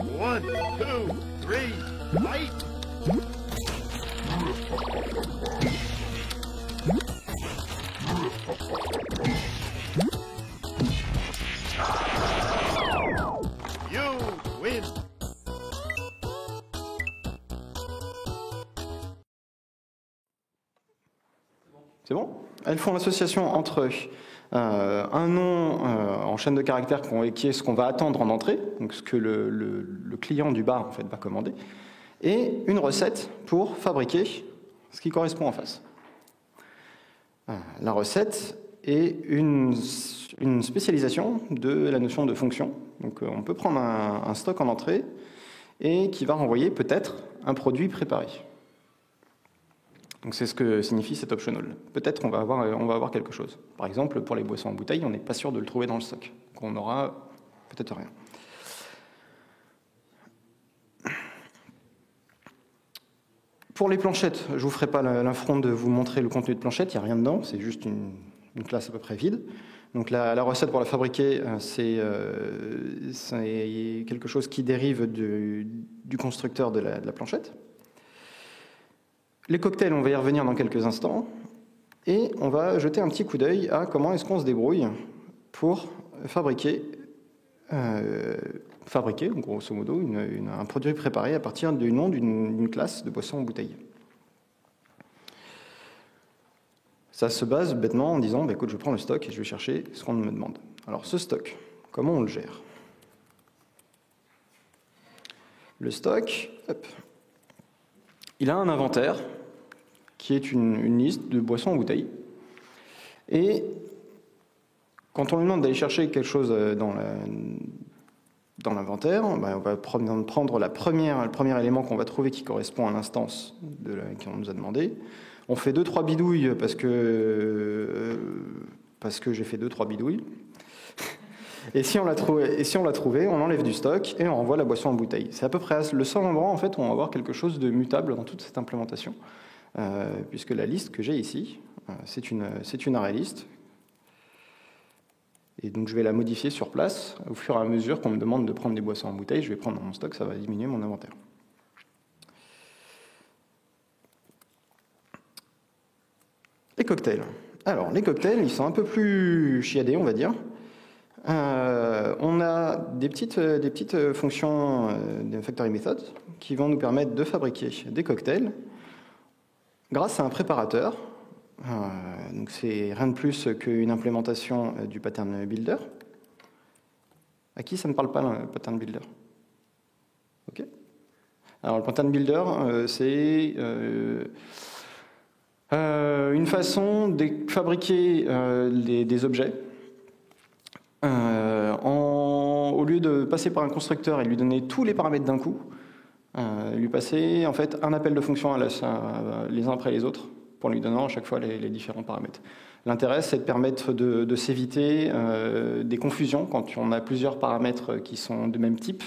One, two, three, fight! You win! C'est bon? Elles font l'association entre un nom en chaîne de caractères qui est ce qu'on va attendre en entrée, donc ce que le client du bar en fait, va commander, et une recette pour fabriquer ce qui correspond en face. La recette est une spécialisation de la notion de fonction. Donc on peut prendre un stock en entrée et qui va renvoyer peut-être un produit préparé. Donc c'est ce que signifie cet optional. Peut-être on va avoir quelque chose. Par exemple, pour les boissons en bouteille, on n'est pas sûr de le trouver dans le stock. Donc on aura peut-être rien. Pour les planchettes, je ne vous ferai pas l'affront de vous montrer le contenu de planchette, il n'y a rien dedans, c'est juste une classe à peu près vide. Donc la recette pour la fabriquer, c'est quelque chose qui dérive du constructeur de la planchette. Les cocktails, on va y revenir dans quelques instants. Et on va jeter un petit coup d'œil à comment est-ce qu'on se débrouille pour fabriquer, grosso modo, un produit préparé à partir du nom d'une classe de boisson en bouteille. Ça se base bêtement en disant, écoute, je prends le stock et je vais chercher ce qu'on me demande. Alors ce stock, comment on le gère? Le stock, hop, il a un inventaire qui est une liste de boissons en bouteille. Et quand on lui demande d'aller chercher quelque chose dans l'inventaire, on va prendre le premier élément qu'on va trouver qui correspond à l'instance qu'on nous a demandé. On fait 2-3 bidouilles parce que j'ai fait 2-3 bidouilles. Et si on l'a trouvé, on enlève du stock et on renvoie la boisson en bouteille. C'est à peu près le seul endroit en fait, où on va avoir quelque chose de mutable dans toute cette implémentation. Puisque la liste que j'ai ici, c'est une array list. Et donc je vais la modifier sur place. Au fur et à mesure qu'on me demande de prendre des boissons en bouteille, je vais prendre dans mon stock, ça va diminuer mon inventaire. Les cocktails. Alors, les cocktails, ils sont un peu plus chiadés, on va dire. On a des petites fonctions des factory methods qui vont nous permettre de fabriquer des cocktails grâce à un préparateur. Donc c'est rien de plus qu'une implémentation du pattern builder. À qui ça ne parle pas, le pattern builder? Ok. Alors le pattern builder, c'est une façon de fabriquer des objets au lieu de passer par un constructeur et lui donner tous les paramètres d'un coup, lui passer en fait un appel de fonction les uns après les autres pour lui donnant à chaque fois les différents paramètres. L'intérêt, c'est de permettre de s'éviter des confusions quand on a plusieurs paramètres qui sont de même type.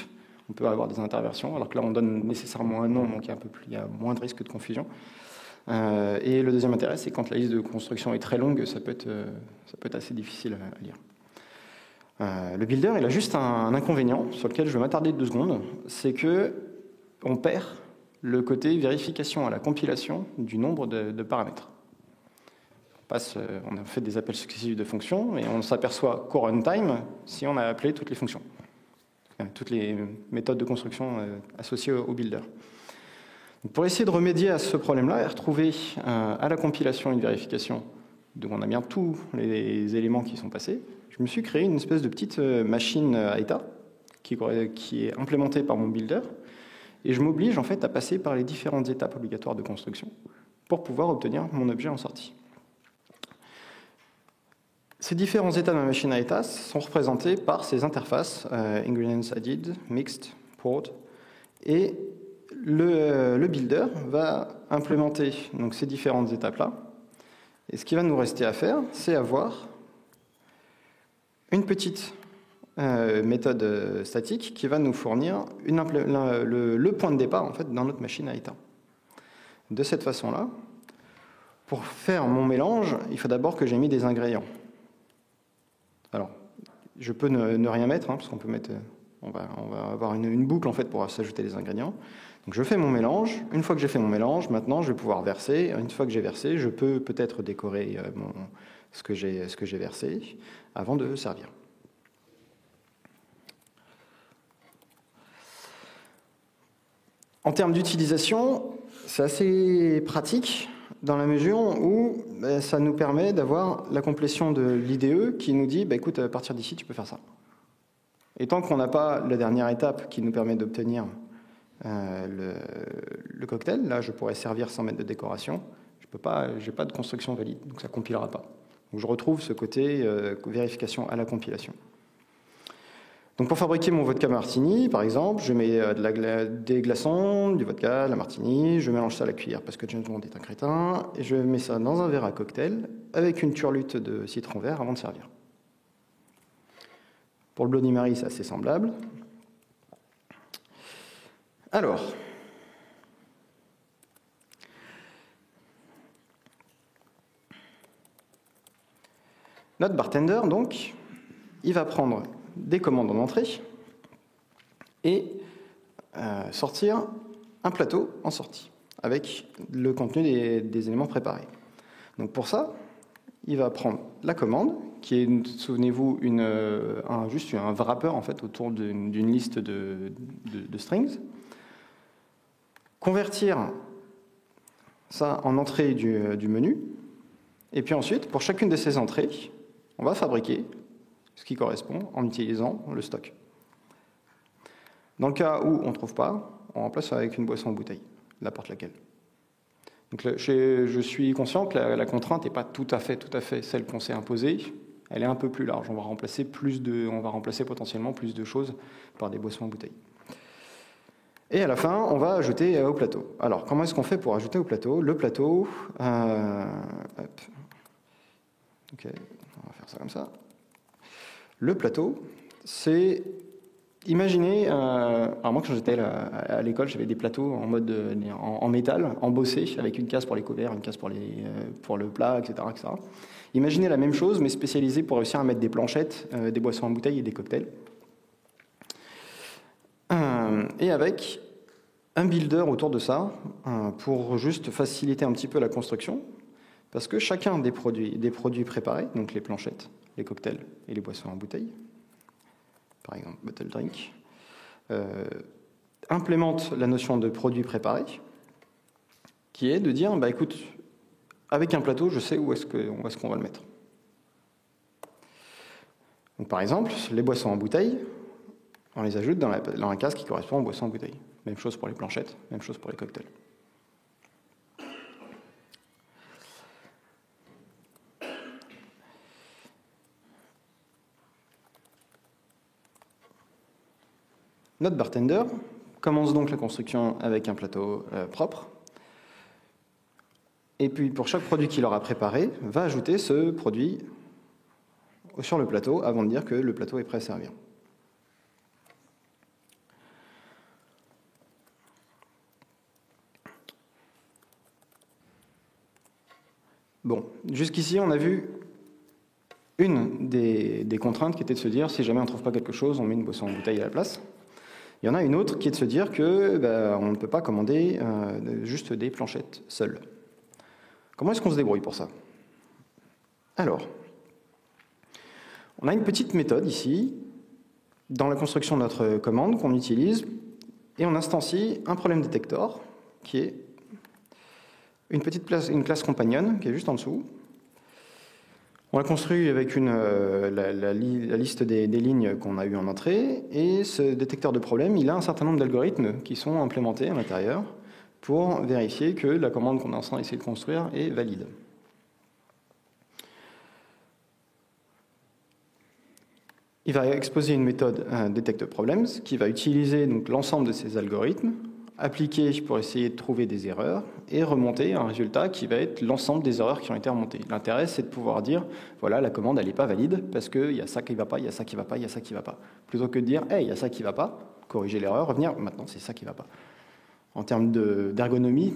On peut avoir des interversions, alors que là, on donne nécessairement un nom, donc il y a moins de risque de confusion. Et le deuxième intérêt, c'est quand la liste de construction est très longue, ça peut être assez difficile à lire. Le builder, il a juste un inconvénient sur lequel je vais m'attarder 2 secondes, c'est que on perd le côté vérification à la compilation du nombre de paramètres. On a fait des appels successifs de fonctions et on s'aperçoit qu'au runtime si on a appelé toutes les fonctions, toutes les méthodes de construction associées au builder. Donc pour essayer de remédier à ce problème-là et retrouver à la compilation une vérification, donc on a bien tous les éléments qui sont passés, je me suis créé une espèce de petite machine à état qui est implémentée par mon builder. Et je m'oblige en fait à passer par les différentes étapes obligatoires de construction pour pouvoir obtenir mon objet en sortie. Ces différents états de ma machine à état sont représentés par ces interfaces ingredients added, mixed, poured, et le builder va implémenter donc ces différentes étapes-là. Et ce qui va nous rester à faire, c'est avoir une petite méthode statique qui va nous fournir le point de départ en fait, dans notre machine à état. De cette façon-là, pour faire mon mélange, il faut d'abord que j'ai mis des ingrédients. Alors, je peux ne rien mettre, parce qu'on peut mettre On va avoir une boucle en fait pour s'ajouter les ingrédients. Donc je fais mon mélange. Une fois que j'ai fait mon mélange, maintenant je vais pouvoir verser. Une fois que j'ai versé, je peux peut-être décorer ce que j'ai versé avant de servir. En termes d'utilisation, c'est assez pratique dans la mesure où ça nous permet d'avoir la complétion de l'IDE qui nous dit écoute, à partir d'ici, tu peux faire ça. Et tant qu'on n'a pas la dernière étape qui nous permet d'obtenir le cocktail, là je pourrais servir sans mettre de décoration, je n'ai pas de construction valide, donc ça ne compilera pas. Donc je retrouve ce côté vérification à la compilation. Donc pour fabriquer mon vodka martini, par exemple, je mets des glaçons, du vodka, la martini, je mélange ça à la cuillère parce que James Bond est un crétin, et je mets ça dans un verre à cocktail avec une turlute de citron vert avant de servir. Pour le Bloody Mary, c'est assez semblable. Alors, notre bartender, donc, il va prendre des commandes en entrée et sortir un plateau en sortie avec le contenu des éléments préparés. Donc pour ça, il va prendre la commande qui est, souvenez-vous, juste un wrapper en fait autour d'une liste de strings, convertir ça en entrée du menu, et puis ensuite, pour chacune de ces entrées, on va fabriquer ce qui correspond en utilisant le stock. Dans le cas où on ne trouve pas, on remplace avec une boisson en bouteille, n'importe laquelle. Donc là, je suis conscient que la contrainte n'est pas tout à fait celle qu'on s'est imposée. Elle est un peu plus large. On va remplacer potentiellement plus de choses par des boissons en bouteille. Et à la fin, on va ajouter au plateau. Alors, comment est-ce qu'on fait pour ajouter au plateau ? Le plateau... Ok, on va faire ça comme ça. Le plateau, c'est... Imaginez, alors moi quand j'étais à l'école, j'avais des plateaux en mode en métal, embossés, avec une case pour les couverts, une case pour le plat, etc., etc. Imaginez la même chose, mais spécialisée pour réussir à mettre des planchettes, des boissons en bouteille et des cocktails. Et avec un builder autour de ça, pour juste faciliter un petit peu la construction, parce que chacun des produits préparés, donc les planchettes, les cocktails et les boissons en bouteille, par exemple bottle drink, implémente la notion de produit préparé, qui est de dire, écoute, avec un plateau, je sais où est-ce qu'on va le mettre. Donc, par exemple, les boissons en bouteille, on les ajoute dans la case qui correspond aux boissons en bouteille. Même chose pour les planchettes, même chose pour les cocktails. Notre bartender commence donc la construction avec un plateau propre. Et puis, pour chaque produit qu'il aura préparé, va ajouter ce produit sur le plateau avant de dire que le plateau est prêt à servir. Bon, jusqu'ici, on a vu une des contraintes qui était de se dire, si jamais on ne trouve pas quelque chose, on met une boisson en bouteille à la place. Il y en a une autre qui est de se dire que on ne peut pas commander juste des planchettes seules. Comment est-ce qu'on se débrouille pour ça ? Alors, on a une petite méthode ici, dans la construction de notre commande qu'on utilise, et on instancie un problème détector, qui est une classe compagnon, qui est juste en dessous. On l'a construit avec la liste des lignes qu'on a eues en entrée, et ce détecteur de problème, il a un certain nombre d'algorithmes qui sont implémentés à l'intérieur pour vérifier que la commande qu'on est en train d'essayer de construire est valide. Il va exposer une méthode detect problems qui va utiliser donc l'ensemble de ces algorithmes, appliquer pour essayer de trouver des erreurs et remonter un résultat qui va être l'ensemble des erreurs qui ont été remontées. L'intérêt, c'est de pouvoir dire, voilà, la commande, elle n'est pas valide parce qu'il y a ça qui ne va pas, il y a ça qui ne va pas, il y a ça qui ne va pas. Plutôt que de dire, hey, il y a ça qui ne va pas, corriger l'erreur, revenir, maintenant, c'est ça qui ne va pas. En termes d'ergonomie,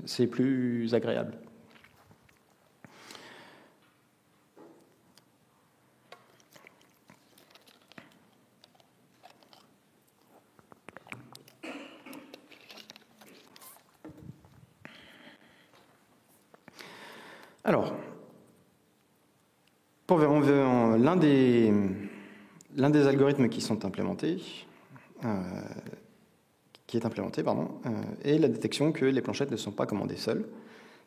c'est plus agréable. Alors, l'un des algorithmes qui sont implémentés, est la détection que les planchettes ne sont pas commandées seules,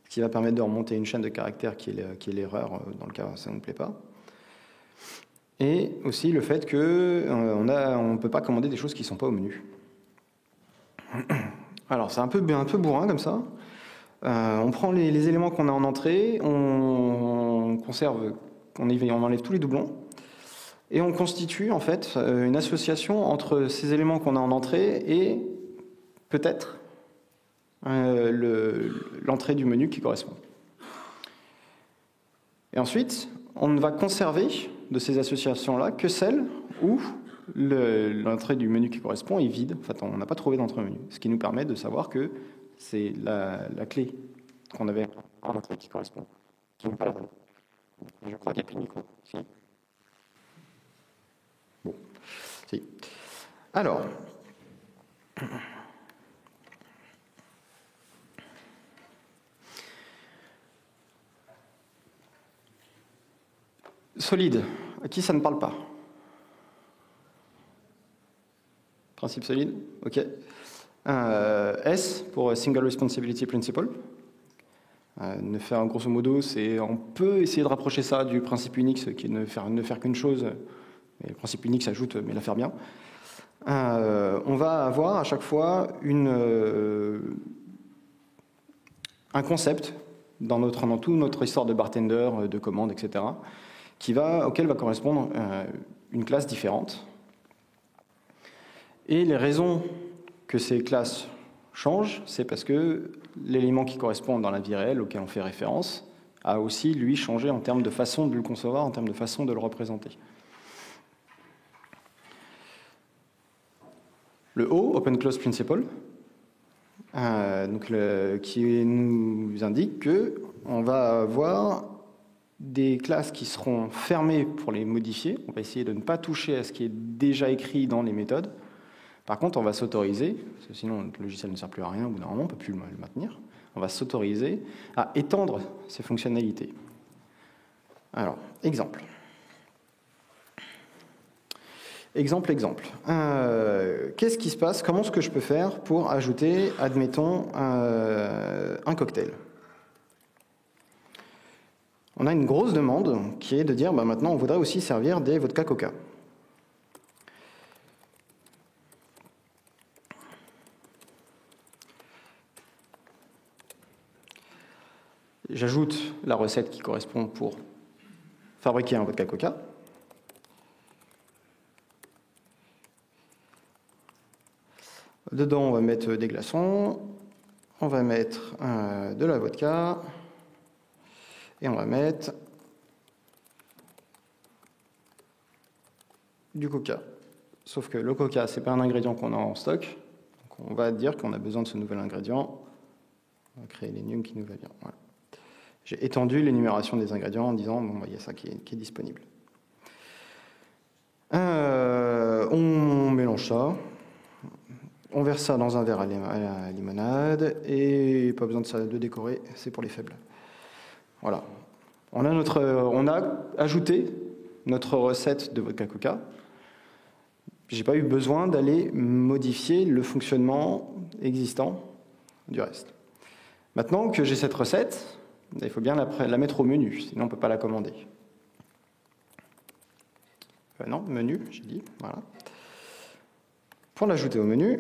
ce qui va permettre de remonter une chaîne de caractères qui est l'erreur dans le cas où ça ne nous plaît pas. Et aussi le fait qu'on ne peut pas commander des choses qui ne sont pas au menu. Alors, c'est un peu bourrin comme ça. On prend les éléments qu'on a en entrée, on conserve, on enlève tous les doublons, et on constitue en fait une association entre ces éléments qu'on a en entrée et peut-être l'entrée du menu qui correspond. Et ensuite, on ne va conserver de ces associations-là que celles où l'entrée du menu qui correspond est vide. En fait, on n'a pas trouvé d'entrée au menu, ce qui nous permet de savoir que c'est la clé qu'on avait en entrée qui correspond, qui n'est pas la bonne. Je crois qu'il n'y a plus de micro. Si. Bon. Si. Alors. Solide. À qui ça ne parle pas? Principe solide. OK. S pour Single Responsibility Principle. Grosso modo, on peut essayer de rapprocher ça du principe Unix qui est ne faire qu'une chose. Mais le principe Unix ajoute, mais la faire bien. On va avoir à chaque fois un concept dans toute notre histoire de bartender, de commande, etc., auquel va correspondre une classe différente. Et les raisons que ces classes changent, c'est parce que l'élément qui correspond dans la vie réelle auquel on fait référence a aussi, lui, changé en termes de façon de le concevoir, en termes de façon de le représenter. Le O, Open Close Principle, qui nous indique qu'on va avoir des classes qui seront fermées pour les modifier. On va essayer de ne pas toucher à ce qui est déjà écrit dans les méthodes. Par contre, on va s'autoriser, parce que sinon notre logiciel ne sert plus à rien, au bout d'un moment, on ne peut plus le maintenir, on va s'autoriser à étendre ces fonctionnalités. Alors, exemple. Qu'est-ce qui se passe? Comment est-ce que je peux faire pour ajouter, admettons, un cocktail? On a une grosse demande qui est de dire, maintenant, on voudrait aussi servir des vodka coca. J'ajoute la recette qui correspond pour fabriquer un vodka coca. Dedans, on va mettre des glaçons, on va mettre de la vodka, et on va mettre du coca. Sauf que le coca, ce n'est pas un ingrédient qu'on a en stock, donc on va dire qu'on a besoin de ce nouvel ingrédient. On va créer l'énum qui nous va bien. Voilà. J'ai étendu l'énumération des ingrédients en disant, il y a ça qui est disponible. On mélange ça. On verse ça dans un verre à la limonade et pas besoin de décorer, c'est pour les faibles. Voilà. On a ajouté notre recette de vodka coca. J'ai pas eu besoin d'aller modifier le fonctionnement existant du reste. Maintenant que j'ai cette recette, il faut bien la mettre au menu, sinon on ne peut pas la commander. Non, menu, j'ai dit, voilà. Pour l'ajouter au menu,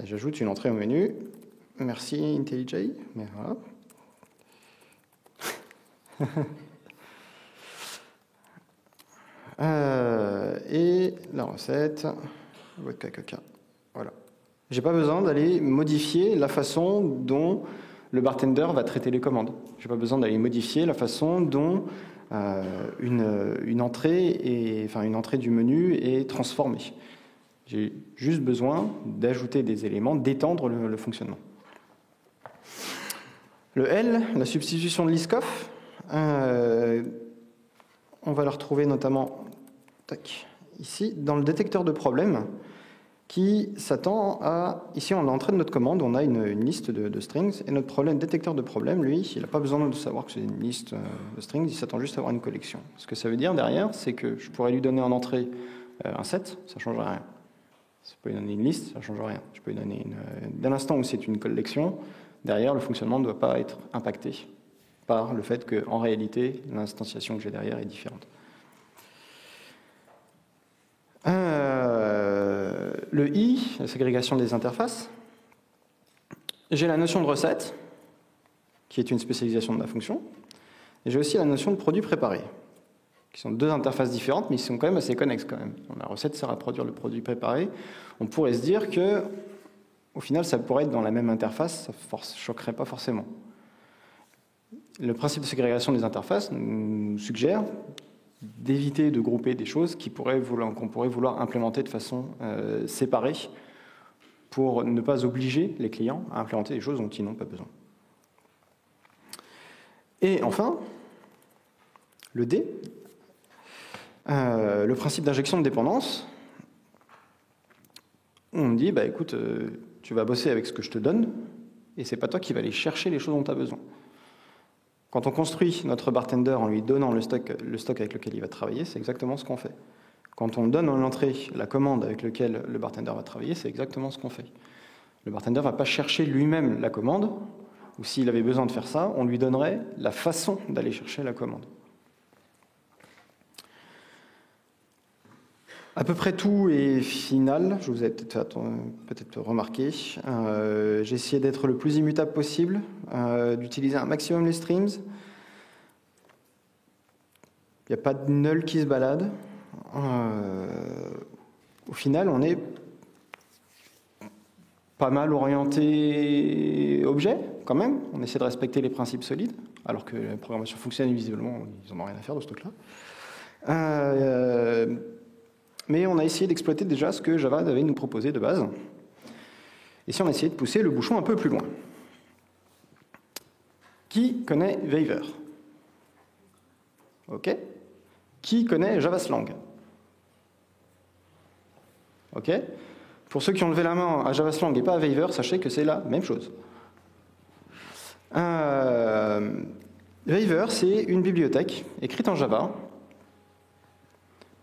j'ajoute une entrée au menu. Merci IntelliJ, mais voilà. Et la recette, vodka coca. Voilà. J'ai pas besoin d'aller modifier la façon dont le bartender va traiter les commandes. J'ai pas besoin d'aller modifier la façon dont une entrée du menu est transformée. J'ai juste besoin d'ajouter des éléments, d'étendre le fonctionnement. Le L, la substitution de Liskov, on va la retrouver notamment ici, dans le détecteur de problèmes. qui s'attend à... Ici, on a l'entrée de notre commande, on a une liste de strings, et notre détecteur de problème, lui, il n'a pas besoin de savoir que c'est une liste de strings, il s'attend juste à avoir une collection. Ce que ça veut dire derrière, c'est que je pourrais lui donner en entrée un set, ça ne change rien. Je peux lui donner une liste, ça ne change rien. Je peux lui donner dès l'instant où c'est une collection, derrière, le fonctionnement ne doit pas être impacté par le fait qu'en réalité, l'instanciation que j'ai derrière est différente. Le I, la ségrégation des interfaces. J'ai la notion de recette, qui est une spécialisation de la fonction. Et j'ai aussi la notion de produit préparé, qui sont deux interfaces différentes, mais ils sont quand même assez connexes quand même. La recette sert à produire le produit préparé. On pourrait se dire que, au final, ça pourrait être dans la même interface, ça ne choquerait pas forcément. Le principe de ségrégation des interfaces nous suggère d'éviter de grouper des choses qu'on pourrait vouloir implémenter de façon séparée pour ne pas obliger les clients à implémenter des choses dont ils n'ont pas besoin. Et enfin, le D, le principe d'injection de dépendance. On me dit, bah, écoute, tu vas bosser avec ce que je te donne, et c'est pas toi qui vas aller chercher les choses dont tu as besoin. Quand on construit notre bartender en lui donnant le stock avec lequel il va travailler, c'est exactement ce qu'on fait. Quand on donne en entrée la commande avec laquelle le bartender va travailler, c'est exactement ce qu'on fait. Le bartender ne va pas chercher lui-même la commande, ou s'il avait besoin de faire ça, on lui donnerait la façon d'aller chercher la commande. À peu près tout est final, je vous ai peut-être remarqué. J'ai essayé d'être le plus immutable possible, d'utiliser un maximum les streams. Il n'y a pas de null qui se balade. Au final, on est pas mal orienté objet, quand même. On essaie de respecter les principes solides, alors que la programmation fonctionnelle, visiblement, ils n'en ont rien à faire de ce truc-là. Mais on a essayé d'exploiter déjà ce que Java avait nous proposé de base. Et si on a essayé de pousser le bouchon un peu plus loin. Qui connaît Waiver? OK. Qui connaît JavaSlang? OK. Pour ceux qui ont levé la main à JavaSlang et pas à Waiver, sachez que c'est la même chose. Waiver, c'est une bibliothèque écrite en Java,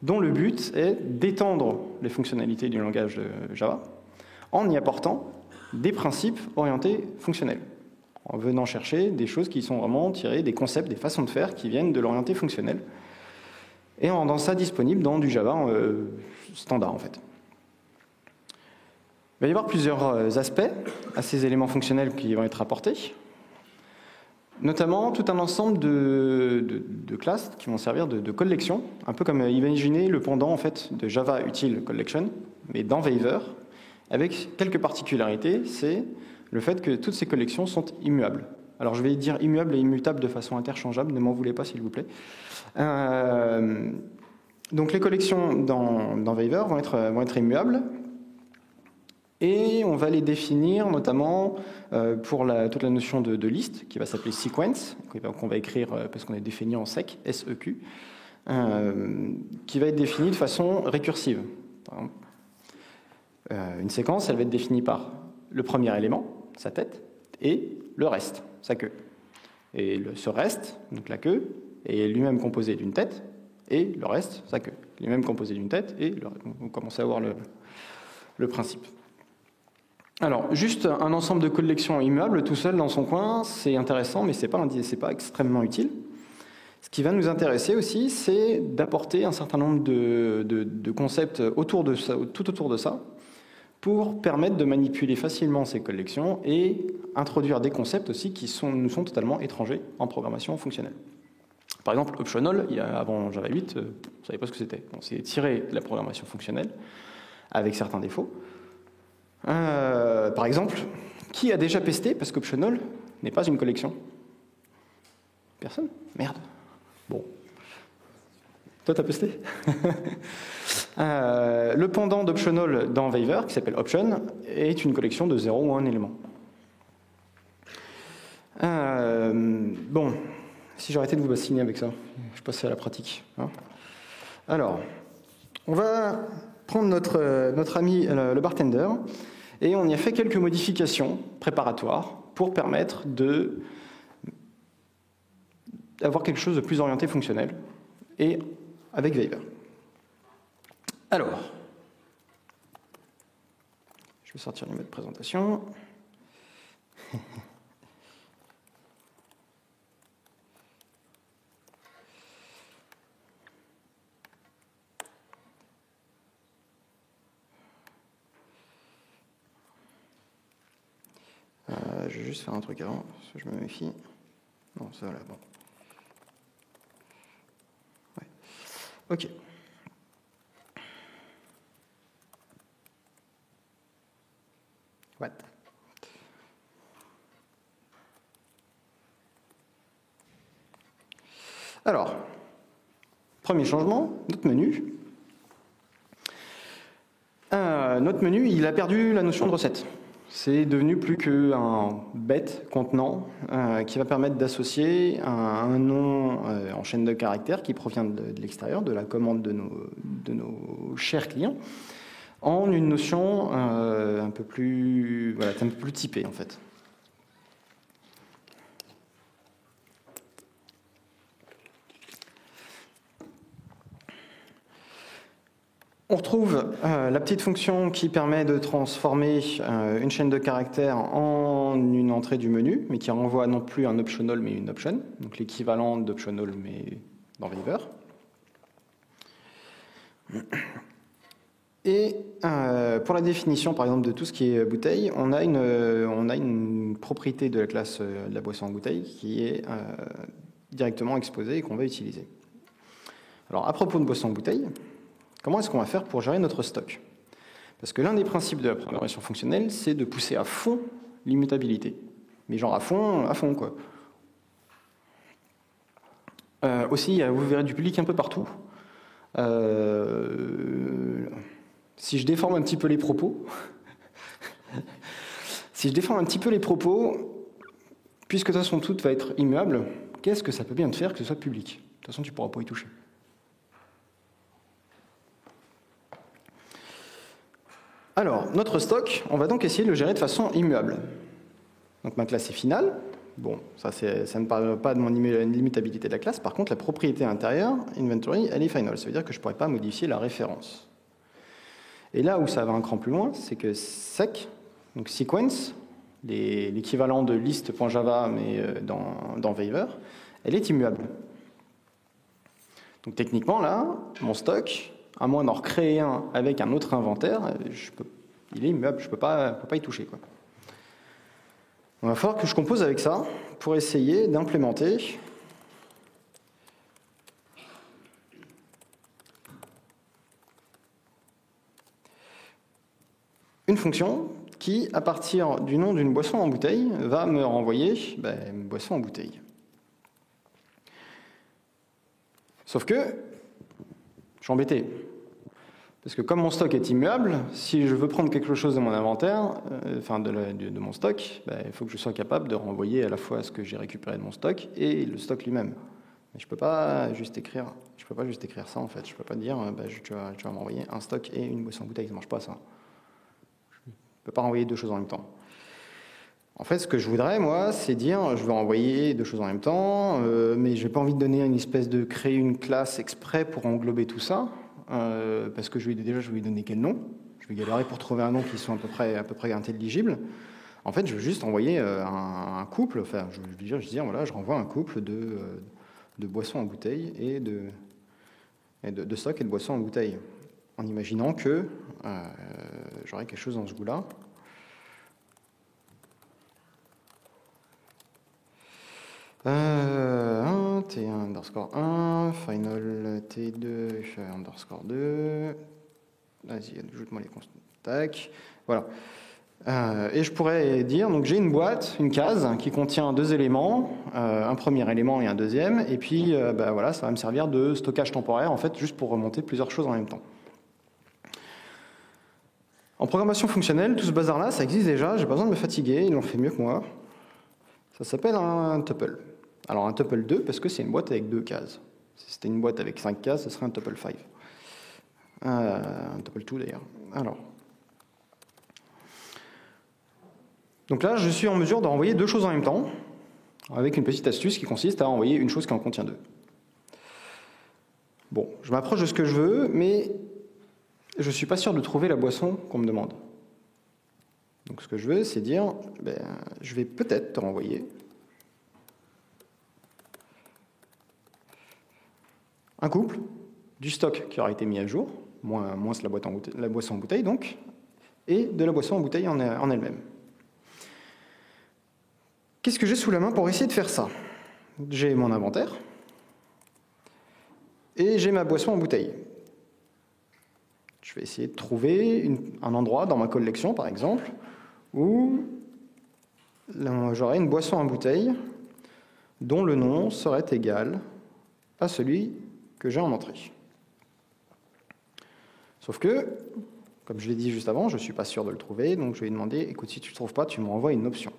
dont le but est d'étendre les fonctionnalités du langage de Java en y apportant des principes orientés fonctionnels, en venant chercher des choses qui sont vraiment tirées des concepts, des façons de faire qui viennent de l'orienté fonctionnel, et en rendant ça disponible dans du Java standard en fait. Il va y avoir plusieurs aspects à ces éléments fonctionnels qui vont être apportés, notamment tout un ensemble de classes qui vont servir de collection, un peu comme imaginez le pendant en fait, de Java Util Collection, mais dans Waiver, avec quelques particularités, c'est le fait que toutes ces collections sont immuables. Alors je vais dire immuable et immutable de façon interchangeable, ne m'en voulez pas s'il vous plaît. Donc les collections dans Waiver vont être immuables, et on va les définir notamment pour toute la notion de liste, qui va s'appeler sequence, qu'on va écrire parce qu'on est défini en sec, S-E-Q, qui va être définie de façon récursive. Une séquence, elle va être définie par le premier élément, sa tête, et le reste, sa queue. Et ce reste, donc la queue, est lui-même composé d'une tête, et le reste, sa queue. Lui-même composé d'une tête, et vous commencez à voir le principe. Alors, juste un ensemble de collections immuables tout seul dans son coin, c'est intéressant, mais c'est pas extrêmement utile. Ce qui va nous intéresser aussi, c'est d'apporter un certain nombre de concepts tout autour de ça, pour permettre de manipuler facilement ces collections et introduire des concepts aussi qui nous sont totalement étrangers en programmation fonctionnelle. Par exemple, optional, avant Java 8, on ne savait pas ce que c'était. On s'est tiré de la programmation fonctionnelle avec certains défauts. Par exemple, qui a déjà pesté parce qu'optional n'est pas une collection? Personne? Merde. Bon. Toi, t'as pesté? Le pendant d'optional dans Waiver, qui s'appelle option, est une collection de 0 ou 1 élément. Bon, si j'arrêtais de vous bassiner avec ça, je passais à la pratique. Hein. Alors, on va prendre notre ami le bartender, et on y a fait quelques modifications préparatoires pour permettre d'avoir quelque chose de plus orienté fonctionnel, et avec Vaver. Alors, je vais sortir l'image de présentation. Je vais juste faire un truc avant, parce que je me méfie. Non, ça là, bon. Ouais. Ok. What? Alors, premier changement, notre menu. Notre menu, il a perdu la notion de recette. C'est devenu plus qu'un bête contenant qui va permettre d'associer un nom en chaîne de caractères qui provient de l'extérieur, de la commande de nos chers clients, en une notion un peu plus typée en fait. On retrouve la petite fonction qui permet de transformer une chaîne de caractères en une entrée du menu, mais qui renvoie non plus un optional, mais une option, donc l'équivalent d'optional, mais dans Vaver. Et pour la définition, par exemple, de tout ce qui est bouteille, on a une propriété de la classe de la boisson en bouteille qui est directement exposée et qu'on va utiliser. Alors, à propos de boisson en bouteille, comment est-ce qu'on va faire pour gérer notre stock? Parce que l'un des principes de la programmation fonctionnelle, c'est de pousser à fond l'immutabilité. Mais genre à fond quoi. Aussi, vous verrez du public un peu partout. Si je déforme un petit peu les propos, puisque de toute façon tout va être immuable, qu'est-ce que ça peut bien te faire que ce soit public? De toute façon, tu ne pourras pas y toucher. Alors, notre stock, on va donc essayer de le gérer de façon immuable. Donc ma classe est finale. Bon, ça ne parle pas de mon immutabilité de la classe. Par contre, la propriété intérieure, inventory, elle est final. Ça veut dire que je ne pourrais pas modifier la référence. Et là où ça va un cran plus loin, c'est que sec, donc sequence, l'équivalent de list.java, mais dans Vaver, elle est immuable. Donc techniquement, là, mon stock, à moins d'en recréer un avec un autre inventaire, il est immuable, je ne peux pas y toucher, quoi. Il va falloir que je compose avec ça pour essayer d'implémenter une fonction qui, à partir du nom d'une boisson en bouteille, va me renvoyer une boisson en bouteille. Sauf que je suis embêté. Parce que comme mon stock est immuable, si je veux prendre quelque chose de mon inventaire, de mon stock, il faut que je sois capable de renvoyer à la fois ce que j'ai récupéré de mon stock et le stock lui-même. Mais je ne peux pas juste écrire ça en fait. Je ne peux pas dire tu vas m'envoyer un stock et une boisson en bouteille, ça ne marche pas ça. Je ne peux pas renvoyer deux choses en même temps. En fait, ce que je voudrais, moi, c'est dire je veux envoyer deux choses en même temps, mais je n'ai pas envie de donner une espèce de créer une classe exprès pour englober tout ça. Parce que je vais lui donner quel nom. Je vais galérer pour trouver un nom qui soit à peu près intelligible. En fait, je veux juste envoyer un couple. Enfin, je veux dire, voilà, je renvoie un couple de boissons en bouteille et de stock et de boissons en bouteille. En imaginant que j'aurai quelque chose dans ce goût-là. T1 underscore 1, final T2 underscore 2. Vas-y, ajoute-moi les constants. Tac. Voilà. Et je pourrais dire, donc j'ai une boîte, une case qui contient deux éléments, un premier élément et un deuxième, et puis voilà, ça va me servir de stockage temporaire, en fait, juste pour remonter plusieurs choses en même temps. En programmation fonctionnelle, tout ce bazar-là, ça existe déjà, j'ai pas besoin de me fatiguer, ils l'ont fait mieux que moi. Ça s'appelle un tuple. Alors un tuple 2 parce que c'est une boîte avec deux cases. Si c'était une boîte avec 5 cases, ce serait un tuple 5. Un double to d'ailleurs. Alors. Donc là, je suis en mesure de renvoyer 2 choses en même temps, avec une petite astuce qui consiste à envoyer une chose qui en contient 2. Bon, je m'approche de ce que je veux, mais je ne suis pas sûr de trouver la boisson qu'on me demande. Donc ce que je veux, c'est dire, je vais peut-être te renvoyer un couple du stock qui aura été mis à jour, moins la boisson en bouteille donc, et de la boisson en bouteille en elle-même. Qu'est-ce que j'ai sous la main pour essayer de faire ça? J'ai mon inventaire et j'ai ma boisson en bouteille. Je vais essayer de trouver un endroit dans ma collection, par exemple, où j'aurai une boisson en bouteille dont le nom serait égal à celui que j'ai en entrée. Sauf que, comme je l'ai dit juste avant, je ne suis pas sûr de le trouver, donc je vais lui demander, écoute, si tu ne le trouves pas, tu m'envoies une option.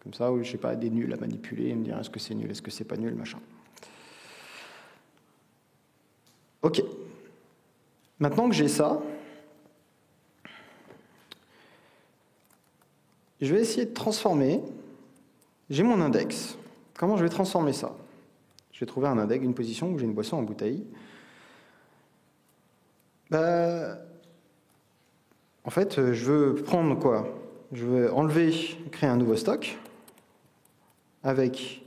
Comme ça, je n'ai pas des nuls à manipuler et me dire est-ce que c'est nul, est-ce que c'est pas nul, machin. Ok. Maintenant que j'ai ça, je vais essayer de transformer. J'ai mon index. Comment je vais transformer ça? Je vais trouver un index, une position où j'ai une boisson en bouteille. En fait, je veux prendre quoi? Je veux enlever, créer un nouveau stock avec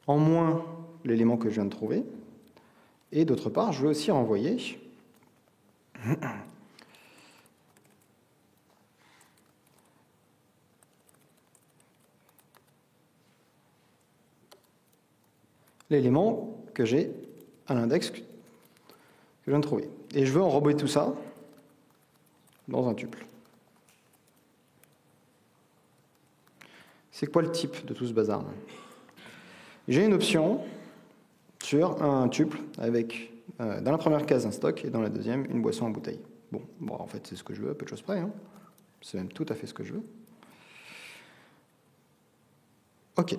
en moins l'élément que je viens de trouver. Et d'autre part, je veux aussi renvoyer l'élément que j'ai à l'index que je viens de trouver. Et je veux enrober tout ça dans un tuple. C'est quoi le type de tout ce bazar? J'ai une option sur un tuple avec, dans la première case, un stock et dans la deuxième, une boisson en bouteille. Bon, en fait, c'est ce que je veux, à peu de choses près. Hein. C'est même tout à fait ce que je veux. Ok.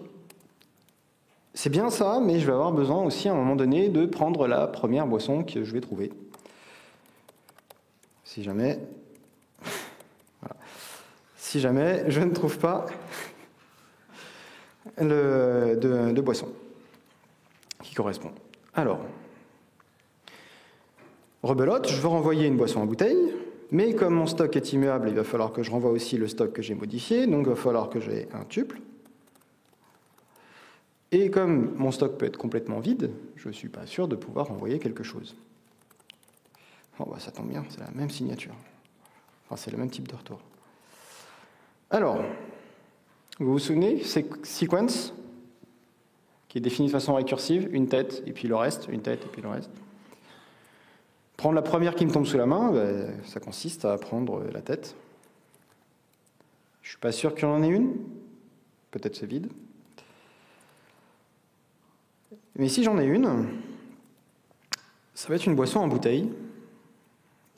C'est bien ça, mais je vais avoir besoin aussi à un moment donné de prendre la première boisson que je vais trouver. Si jamais... voilà. Si jamais je ne trouve pas de boisson qui correspond. Alors, rebelote, je veux renvoyer une boisson en bouteille, mais comme mon stock est immuable, il va falloir que je renvoie aussi le stock que j'ai modifié, donc il va falloir que j'ai un tuple. Et comme mon stock peut être complètement vide, je ne suis pas sûr de pouvoir renvoyer quelque chose. Oh, ça tombe bien, c'est la même signature. Enfin, c'est le même type de retour. Alors, vous vous souvenez, c'est sequence, qui est définie de façon récursive, une tête et puis le reste, une tête et puis le reste. Prendre la première qui me tombe sous la main, ça consiste à prendre la tête. Je ne suis pas sûr qu'il y en ait une. Peut-être c'est vide. Mais si j'en ai une, ça va être une boisson en bouteille.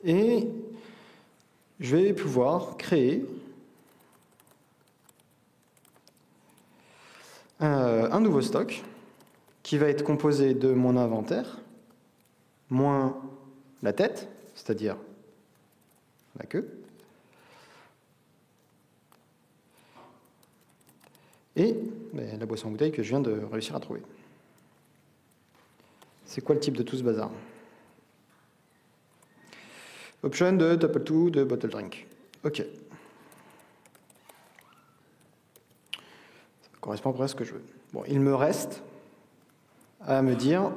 Et je vais pouvoir créer un nouveau stock qui va être composé de mon inventaire moins la tête, c'est-à-dire la queue, et la boisson en bouteille que je viens de réussir à trouver. C'est quoi le type de tout ce bazar? Option de Double To de Bottle Drink. Ok. Ça correspond à peu près à ce que je veux. Bon, il me reste à me dire,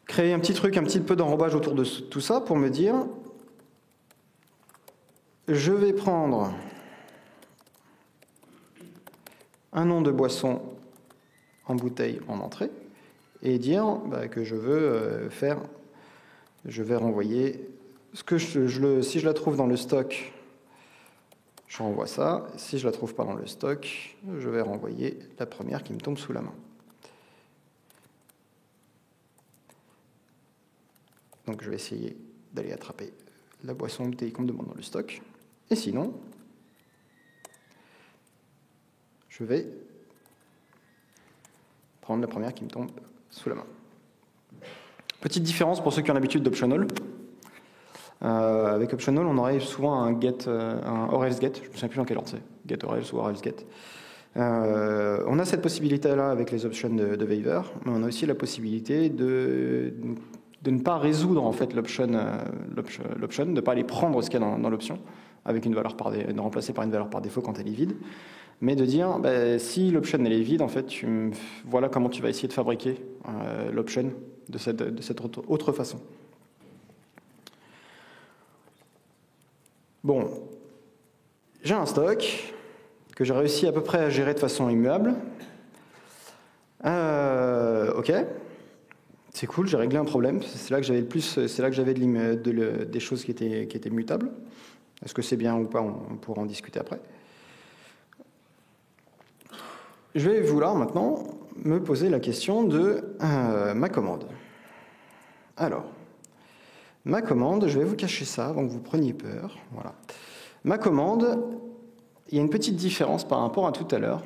créer un petit truc, un petit peu d'enrobage autour de tout ça pour me dire, je vais prendre un nom de boisson en bouteille en entrée et dire que je veux je vais renvoyer ce que si je la trouve dans le stock, je renvoie ça. Si je la trouve pas dans le stock, je vais renvoyer la première qui me tombe sous la main. Donc je vais essayer d'aller attraper la boisson en bouteille qu'on me demande dans le stock. Et sinon, je vais prendre la première qui me tombe sous la main. Petite différence pour ceux qui ont l'habitude d'optional. Avec optional, on aurait souvent un get, un or else get, je ne me souviens plus dans quel ordre c'est, get or else ou or else get. On a cette possibilité-là avec les options de Waiver, mais on a aussi la possibilité de ne pas résoudre en fait l'option, de ne pas aller prendre ce qu'il y a dans l'option, avec une valeur de remplacer par une valeur par défaut quand elle est vide, mais de dire si l'option elle est vide, en fait, voilà comment tu vas essayer de fabriquer l'option de cette autre façon. Bon, j'ai un stock que j'ai réussi à peu près à gérer de façon immuable. Ok, c'est cool, j'ai réglé un problème. C'est là que j'avais des choses qui étaient mutables. Est-ce que c'est bien ou pas, on pourra en discuter après. Je vais vouloir maintenant me poser la question de ma commande. Alors, ma commande, je vais vous cacher ça avant que vous preniez peur. Voilà. Ma commande, il y a une petite différence par rapport à tout à l'heure.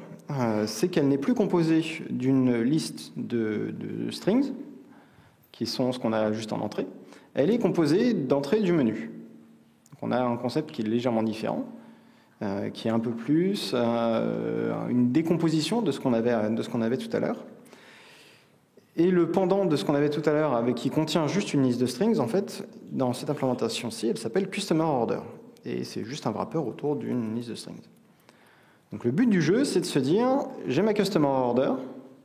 C'est qu'elle n'est plus composée d'une liste de strings, qui sont ce qu'on a juste en entrée. Elle est composée d'entrées du menu. Donc on a un concept qui est légèrement différent, qui est un peu plus une décomposition de ce qu'on avait tout à l'heure. Et le pendant de ce qu'on avait tout à l'heure, qui contient juste une liste de strings, en fait, dans cette implémentation-ci, elle s'appelle Customer Order. Et c'est juste un wrapper autour d'une liste de strings. Donc le but du jeu, c'est de se dire, j'ai ma Customer Order,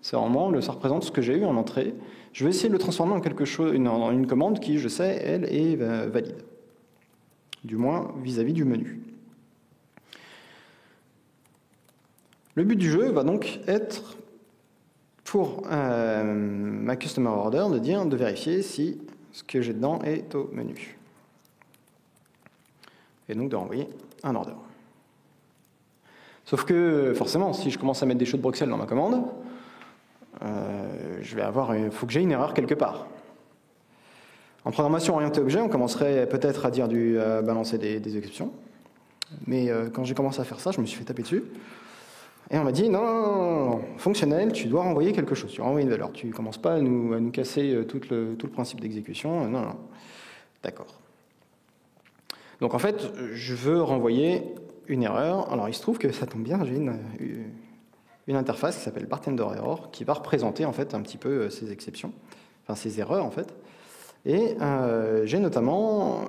ça représente ce que j'ai eu en entrée, je vais essayer de le transformer en quelque chose, en une commande qui, je sais, elle, est valide. Du moins, vis-à-vis du menu. Le but du jeu va donc être, pour ma Customer Order, de vérifier si ce que j'ai dedans est au menu. Et donc de renvoyer un order. Sauf que, forcément, si je commence à mettre des choux de Bruxelles dans ma commande, il faut que j'ai une erreur quelque part. En programmation orientée objet, on commencerait peut-être à dire balancer des exceptions. Mais quand j'ai commencé à faire ça, je me suis fait taper dessus. Et on m'a dit, non, fonctionnel, tu dois renvoyer quelque chose, tu dois renvoyer une valeur. Tu ne commences pas à nous casser tout le principe d'exécution. Non. D'accord. Donc en fait, je veux renvoyer une erreur. Alors il se trouve que ça tombe bien, j'ai une interface qui s'appelle bartender error, qui va représenter en fait un petit peu ces exceptions, enfin ces erreurs en fait. Et j'ai notamment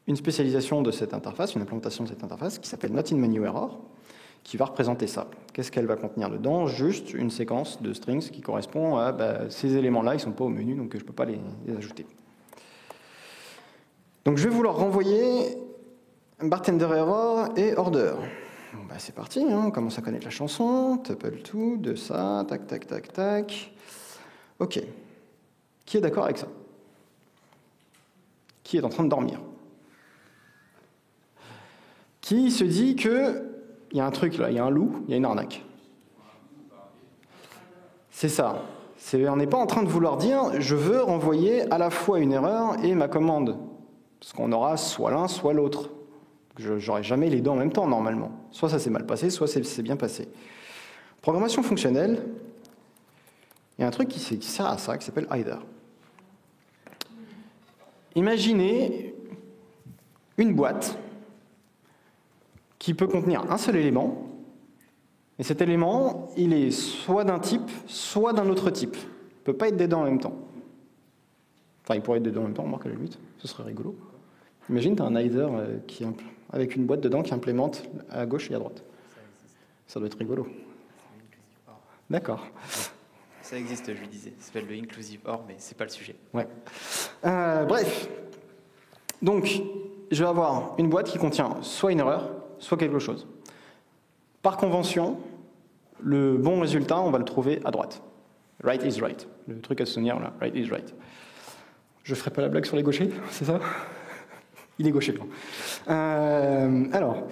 une spécialisation de cette interface, une implémentation de cette interface qui s'appelle not in menu error, qui va représenter ça. Qu'est-ce qu'elle va contenir dedans? Juste une séquence de strings qui correspond à ces éléments-là, ils ne sont pas au menu, donc je ne peux pas les ajouter. Donc je vais vouloir renvoyer bartender error et order. Bon, c'est parti, on commence à connaître la chanson, tuple to, de ça, tac. Ok. Qui est d'accord avec ça? Qui est en train de dormir? Qui se dit que il y a un truc là, il y a un loup, il y a une arnaque? C'est ça. On n'est pas en train de vouloir dire je veux renvoyer à la fois une erreur et ma commande. Parce qu'on aura soit l'un, soit l'autre. J'aurai jamais les deux en même temps, normalement. Soit ça s'est mal passé, soit c'est bien passé. Programmation fonctionnelle, il y a un truc qui sert à ça, qui s'appelle either. Imaginez une boîte qui peut contenir un seul élément, et cet élément, il est soit d'un type, soit d'un autre type. Il ne peut pas être des deux en même temps. Enfin, il pourrait être des deux en même temps, remarque à la limite, ce serait rigolo. Imagine, tu as un either avec une boîte dedans qui implémente à gauche et à droite. Ça doit être rigolo. D'accord. Ça existe, je lui disais. Ça s'appelle le inclusive OR, mais c'est pas le sujet. Ouais. Bref. Donc, je vais avoir une boîte qui contient soit une erreur, soit quelque chose. Par convention, le bon résultat, on va le trouver à droite. Right is right. Le truc à se souvenir, là. Right is right. Je ferai pas la blague sur les gauchers, c'est ça? Il est gaucher, alors,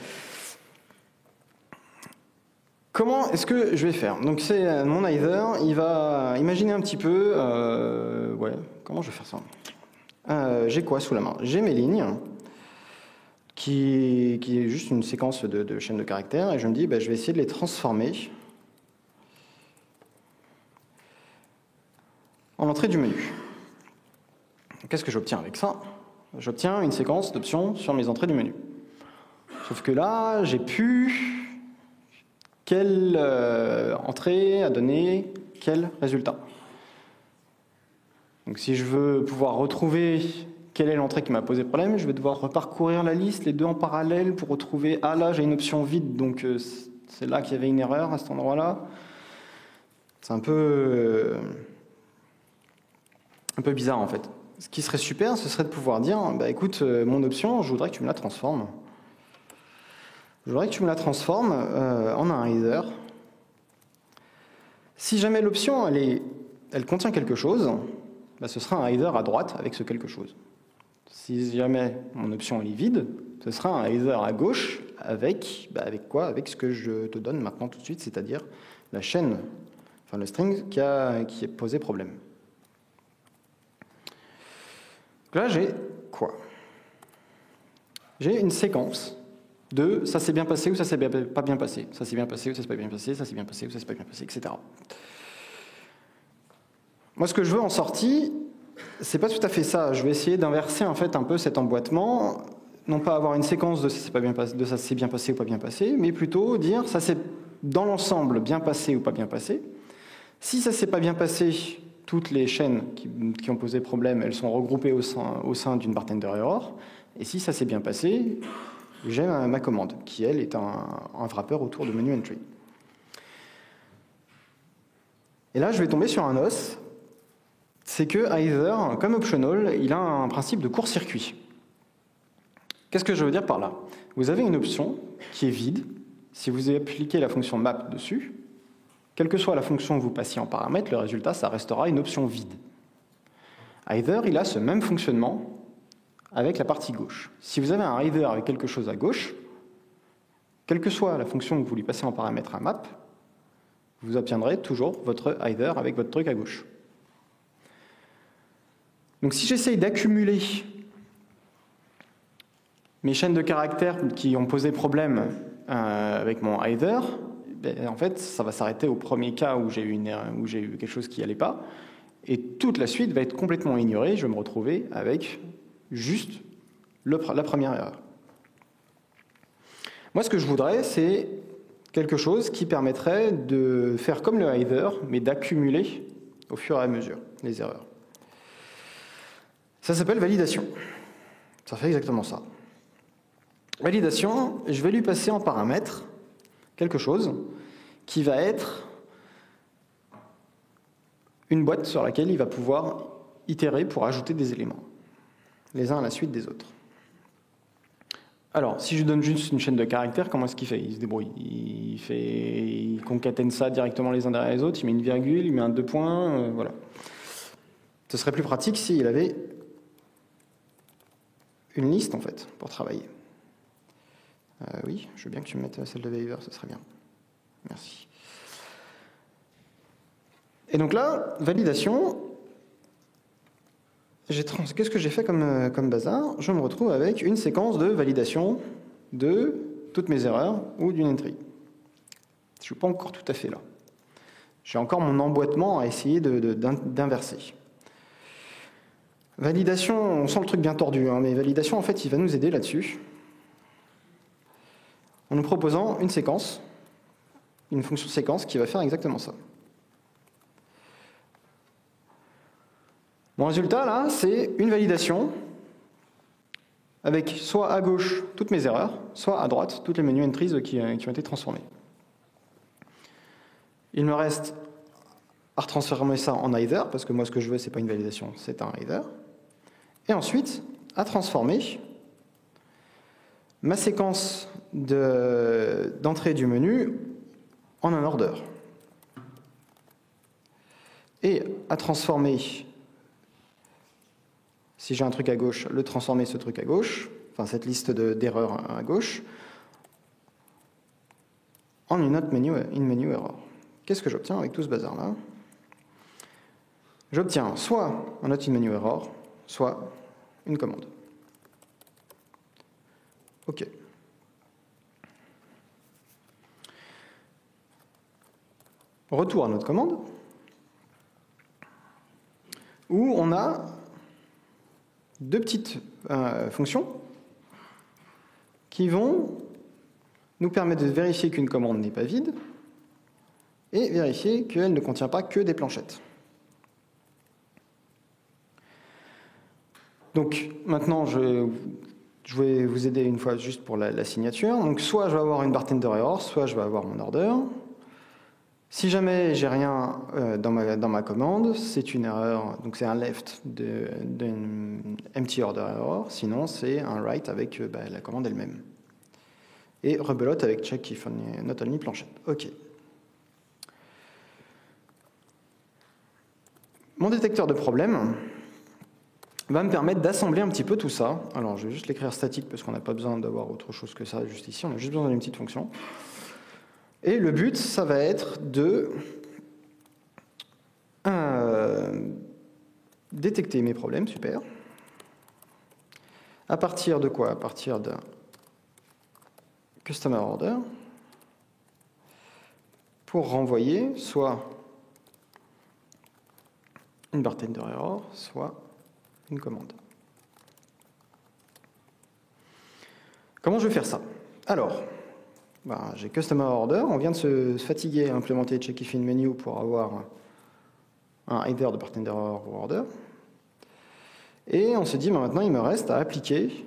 comment est-ce que je vais faire? Donc c'est mon either, il va imaginer un petit peu, comment je vais faire ça? J'ai quoi sous la main? J'ai mes lignes, qui est juste une séquence de chaînes de caractères, et je me dis, je vais essayer de les transformer en entrée du menu. Qu'est-ce que j'obtiens avec ça? J'obtiens une séquence d'options sur mes entrées du menu. Sauf que là, j'ai plus quelle entrée a donné quel résultat. Donc si je veux pouvoir retrouver quelle est l'entrée qui m'a posé problème, je vais devoir reparcourir la liste, les deux en parallèle, pour retrouver « Ah là, j'ai une option vide, donc c'est là qu'il y avait une erreur à cet endroit-là ». C'est un peu bizarre en fait. Ce qui serait super, ce serait de pouvoir dire « Bah écoute, mon option, je voudrais que tu me la transformes. Je voudrais que tu me la transformes en un header. Si jamais l'option, elle contient quelque chose, bah, ce sera un header à droite avec ce quelque chose. Si jamais mon option elle est vide, ce sera un header à gauche avec quoi? Avec ce que je te donne maintenant tout de suite, c'est-à-dire la chaîne, enfin le string qui est posé problème. Donc là, j'ai quoi? J'ai une séquence de ça s'est bien passé ou ça s'est pas bien passé, ça s'est bien passé ou ça s'est pas bien passé, ça s'est bien passé ou ça s'est pas bien passé, etc. Moi, ce que je veux en sortie, c'est pas tout à fait ça. Je vais essayer d'inverser en fait un peu cet emboîtement, non pas avoir une séquence de ça s'est bien passé ou pas bien passé, mais plutôt dire ça s'est dans l'ensemble bien passé ou pas bien passé. Si ça s'est pas bien passé, toutes les chaînes qui ont posé problème, elles sont regroupées au sein d'une bartender error. Et si ça s'est bien passé, j'ai ma commande, qui elle est un wrapper autour de menu entry. Et là, je vais tomber sur un os. C'est que either, comme optional, il a un principe de court-circuit. Qu'est-ce que je veux dire par là? Vous avez une option qui est vide. Si vous appliquez la fonction map dessus, quelle que soit la fonction que vous passiez en paramètre, le résultat, ça restera une option vide. Either, il a ce même fonctionnement avec la partie gauche. Si vous avez un either avec quelque chose à gauche, quelle que soit la fonction que vous lui passez en paramètre à map, vous obtiendrez toujours votre either avec votre truc à gauche. Donc si j'essaye d'accumuler mes chaînes de caractères qui ont posé problème avec mon either, en fait, ça va s'arrêter au premier cas où j'ai eu quelque chose qui n'allait pas, et toute la suite va être complètement ignorée. Je vais me retrouver avec juste la première erreur. Moi, ce que je voudrais, c'est quelque chose qui permettrait de faire comme le either, mais d'accumuler au fur et à mesure les erreurs. Ça s'appelle validation. Ça fait exactement ça. Validation, je vais lui passer en paramètre quelque chose qui va être une boîte sur laquelle il va pouvoir itérer pour ajouter des éléments, les uns à la suite des autres. Alors, si je donne juste une chaîne de caractères, comment est-ce qu'il fait? Il se débrouille. Il concatène ça directement les uns derrière les autres, il met une virgule, il met un 2 points, voilà. Ce serait plus pratique s'il avait une liste, en fait, pour travailler. Oui, je veux bien que tu me mettes celle de Behavior, ce serait bien. Merci. Et donc là, validation, qu'est-ce que j'ai fait comme bazar? Je me retrouve avec une séquence de validation de toutes mes erreurs ou d'une entry. Je ne suis pas encore tout à fait là. J'ai encore mon emboîtement à essayer d'inverser. Validation, on sent le truc bien tordu, hein, mais validation, en fait, il va nous aider là-dessus, en nous proposant une séquence, une fonction séquence qui va faire exactement ça. Mon résultat, là, c'est une validation avec soit à gauche toutes mes erreurs, soit à droite toutes les menus entries qui ont été transformées. Il me reste à retransformer ça en either, parce que moi, ce que je veux, c'est pas une validation, c'est un either. Et ensuite, à transformer ma séquence d'entrée du menu en un order. Et à transformer, si j'ai un truc à gauche, le transformer ce truc à gauche, enfin cette liste d'erreurs à gauche, en une autre in-menu error. Qu'est-ce que j'obtiens avec tout ce bazar-là? J'obtiens soit un autre in-menu error, soit une commande. OK. Retour à notre commande, où on a deux petites fonctions qui vont nous permettre de vérifier qu'une commande n'est pas vide et vérifier qu'elle ne contient pas que des planchettes. Donc maintenant, je vais vous aider une fois juste pour la signature. Donc soit je vais avoir une bartender error, soit je vais avoir mon order. Si jamais j'ai rien dans ma commande, c'est une erreur, donc c'est un left d'une empty order error, sinon c'est un write avec la commande elle-même. Et rebelote avec check if not only planchette. OK. Mon détecteur de problème va me permettre d'assembler un petit peu tout ça. Alors je vais juste l'écrire statique parce qu'on n'a pas besoin d'avoir autre chose que ça juste ici, on a juste besoin d'une petite fonction. Et le but, ça va être de détecter mes problèmes, super. À partir de quoi? À partir d'un customer order, pour renvoyer soit une bartender error, soit une commande. Comment je vais faire ça? Alors, j'ai customer order, on vient de se fatiguer à implémenter check if in menu pour avoir un header de bartender error ou order. Et on se dit, maintenant il me reste à appliquer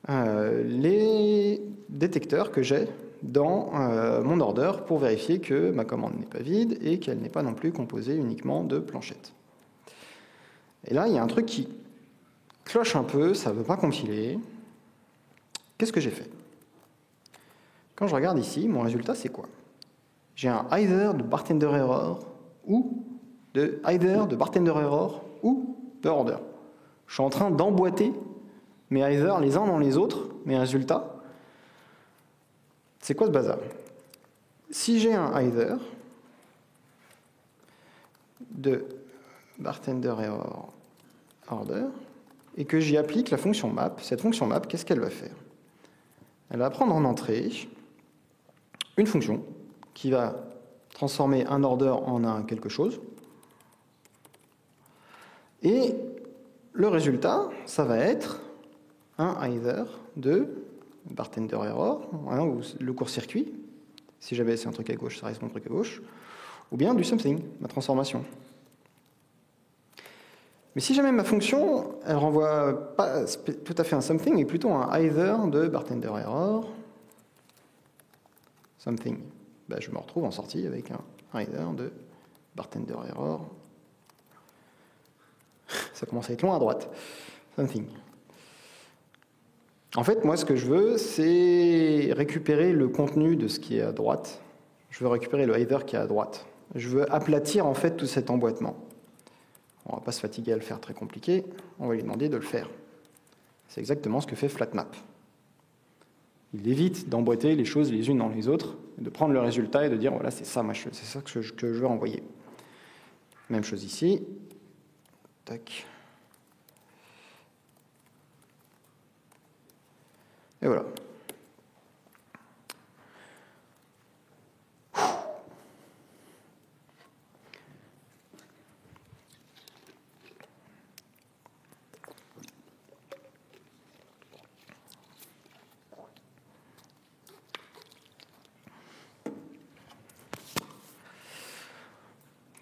les détecteurs que j'ai dans mon order pour vérifier que ma commande n'est pas vide et qu'elle n'est pas non plus composée uniquement de planchettes. Et là, il y a un truc qui cloche un peu, ça ne veut pas compiler. Qu'est-ce que j'ai fait? Quand je regarde ici, mon résultat, c'est quoi? J'ai un either de bartender error ou de either de bartender error ou de order. Je suis en train d'emboîter mes either les uns dans les autres, mes résultats. C'est quoi ce bazar? Si j'ai un either de bartender error order et que j'y applique la fonction map, cette fonction map, qu'est-ce qu'elle va faire? Elle va prendre en entrée une fonction qui va transformer un order en un quelque chose. Et le résultat, ça va être un either de bartender error, ou le court-circuit. Si jamais c'est un truc à gauche, ça reste mon truc à gauche. Ou bien du something, ma transformation. Mais si jamais ma fonction, elle renvoie pas tout à fait un something, mais plutôt un either de bartender error, something, je me retrouve en sortie avec un either de bartender error. Ça commence à être long à droite. Something. En fait, moi, ce que je veux, c'est récupérer le contenu de ce qui est à droite. Je veux récupérer le either qui est à droite. Je veux aplatir, en fait, tout cet emboîtement. On ne va pas se fatiguer à le faire très compliqué, on va lui demander de le faire. C'est exactement ce que fait FlatMap. Il évite d'emboîter les choses les unes dans les autres, de prendre le résultat et de dire voilà, c'est ça que je veux renvoyer. Même chose ici. Tac. Et voilà.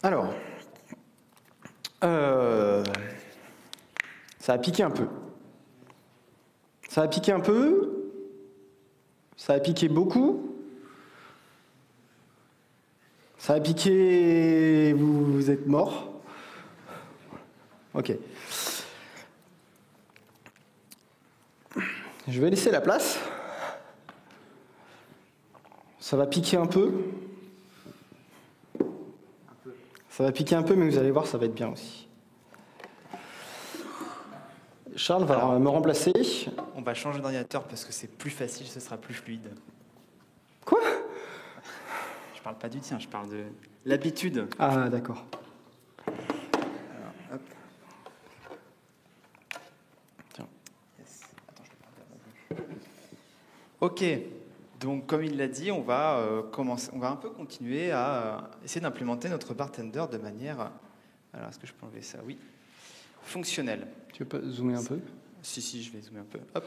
Alors, ça a piqué un peu. Ça a piqué un peu, ça a piqué beaucoup, ça a piqué, vous êtes mort. Ok. Je vais laisser la place. Ça va piquer un peu. Ça va piquer un peu, mais vous allez voir, ça va être bien aussi. Charles va me remplacer. On va changer d'ordinateur parce que c'est plus facile, ce sera plus fluide. Quoi? Je parle pas du tien, je parle de l'habitude. Ah, d'accord. Alors, hop. Tiens. Yes. Attends, je te parle. Ok. Donc, comme il l'a dit, on va un peu continuer à essayer d'implémenter notre bartender de manière... Alors, est-ce que je peux enlever ça? Oui. fonctionnelle. Tu veux pas zoomer un peu? Si, je vais zoomer un peu. Hop,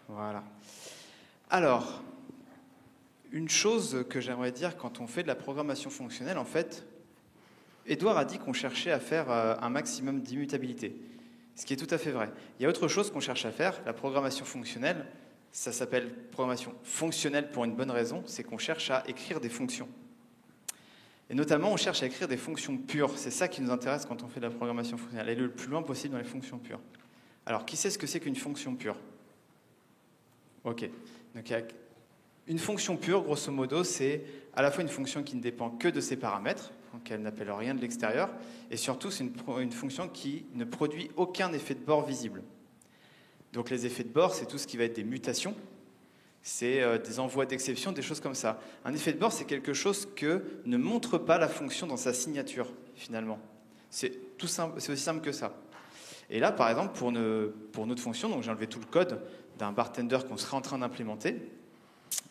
voilà. Alors, une chose que j'aimerais dire quand on fait de la programmation fonctionnelle, en fait, Édouard a dit qu'on cherchait à faire un maximum d'immutabilité, ce qui est tout à fait vrai. Il y a autre chose qu'on cherche à faire, la programmation fonctionnelle, ça s'appelle programmation fonctionnelle pour une bonne raison, c'est qu'on cherche à écrire des fonctions. Et notamment, on cherche à écrire des fonctions pures. C'est ça qui nous intéresse quand on fait de la programmation fonctionnelle, aller le plus loin possible dans les fonctions pures. Alors, qui sait ce que c'est qu'une fonction pure? Ok. Donc, une fonction pure, grosso modo, c'est à la fois une fonction qui ne dépend que de ses paramètres, donc elle n'appelle rien de l'extérieur, et surtout, c'est une fonction qui ne produit aucun effet de bord visible. Donc, les effets de bord, c'est tout ce qui va être des mutations, c'est des envois d'exception, des choses comme ça. Un effet de bord, c'est quelque chose que ne montre pas la fonction dans sa signature, finalement. C'est aussi simple que ça. Et là, par exemple, pour notre fonction, donc j'ai enlevé tout le code d'un bartender qu'on serait en train d'implémenter.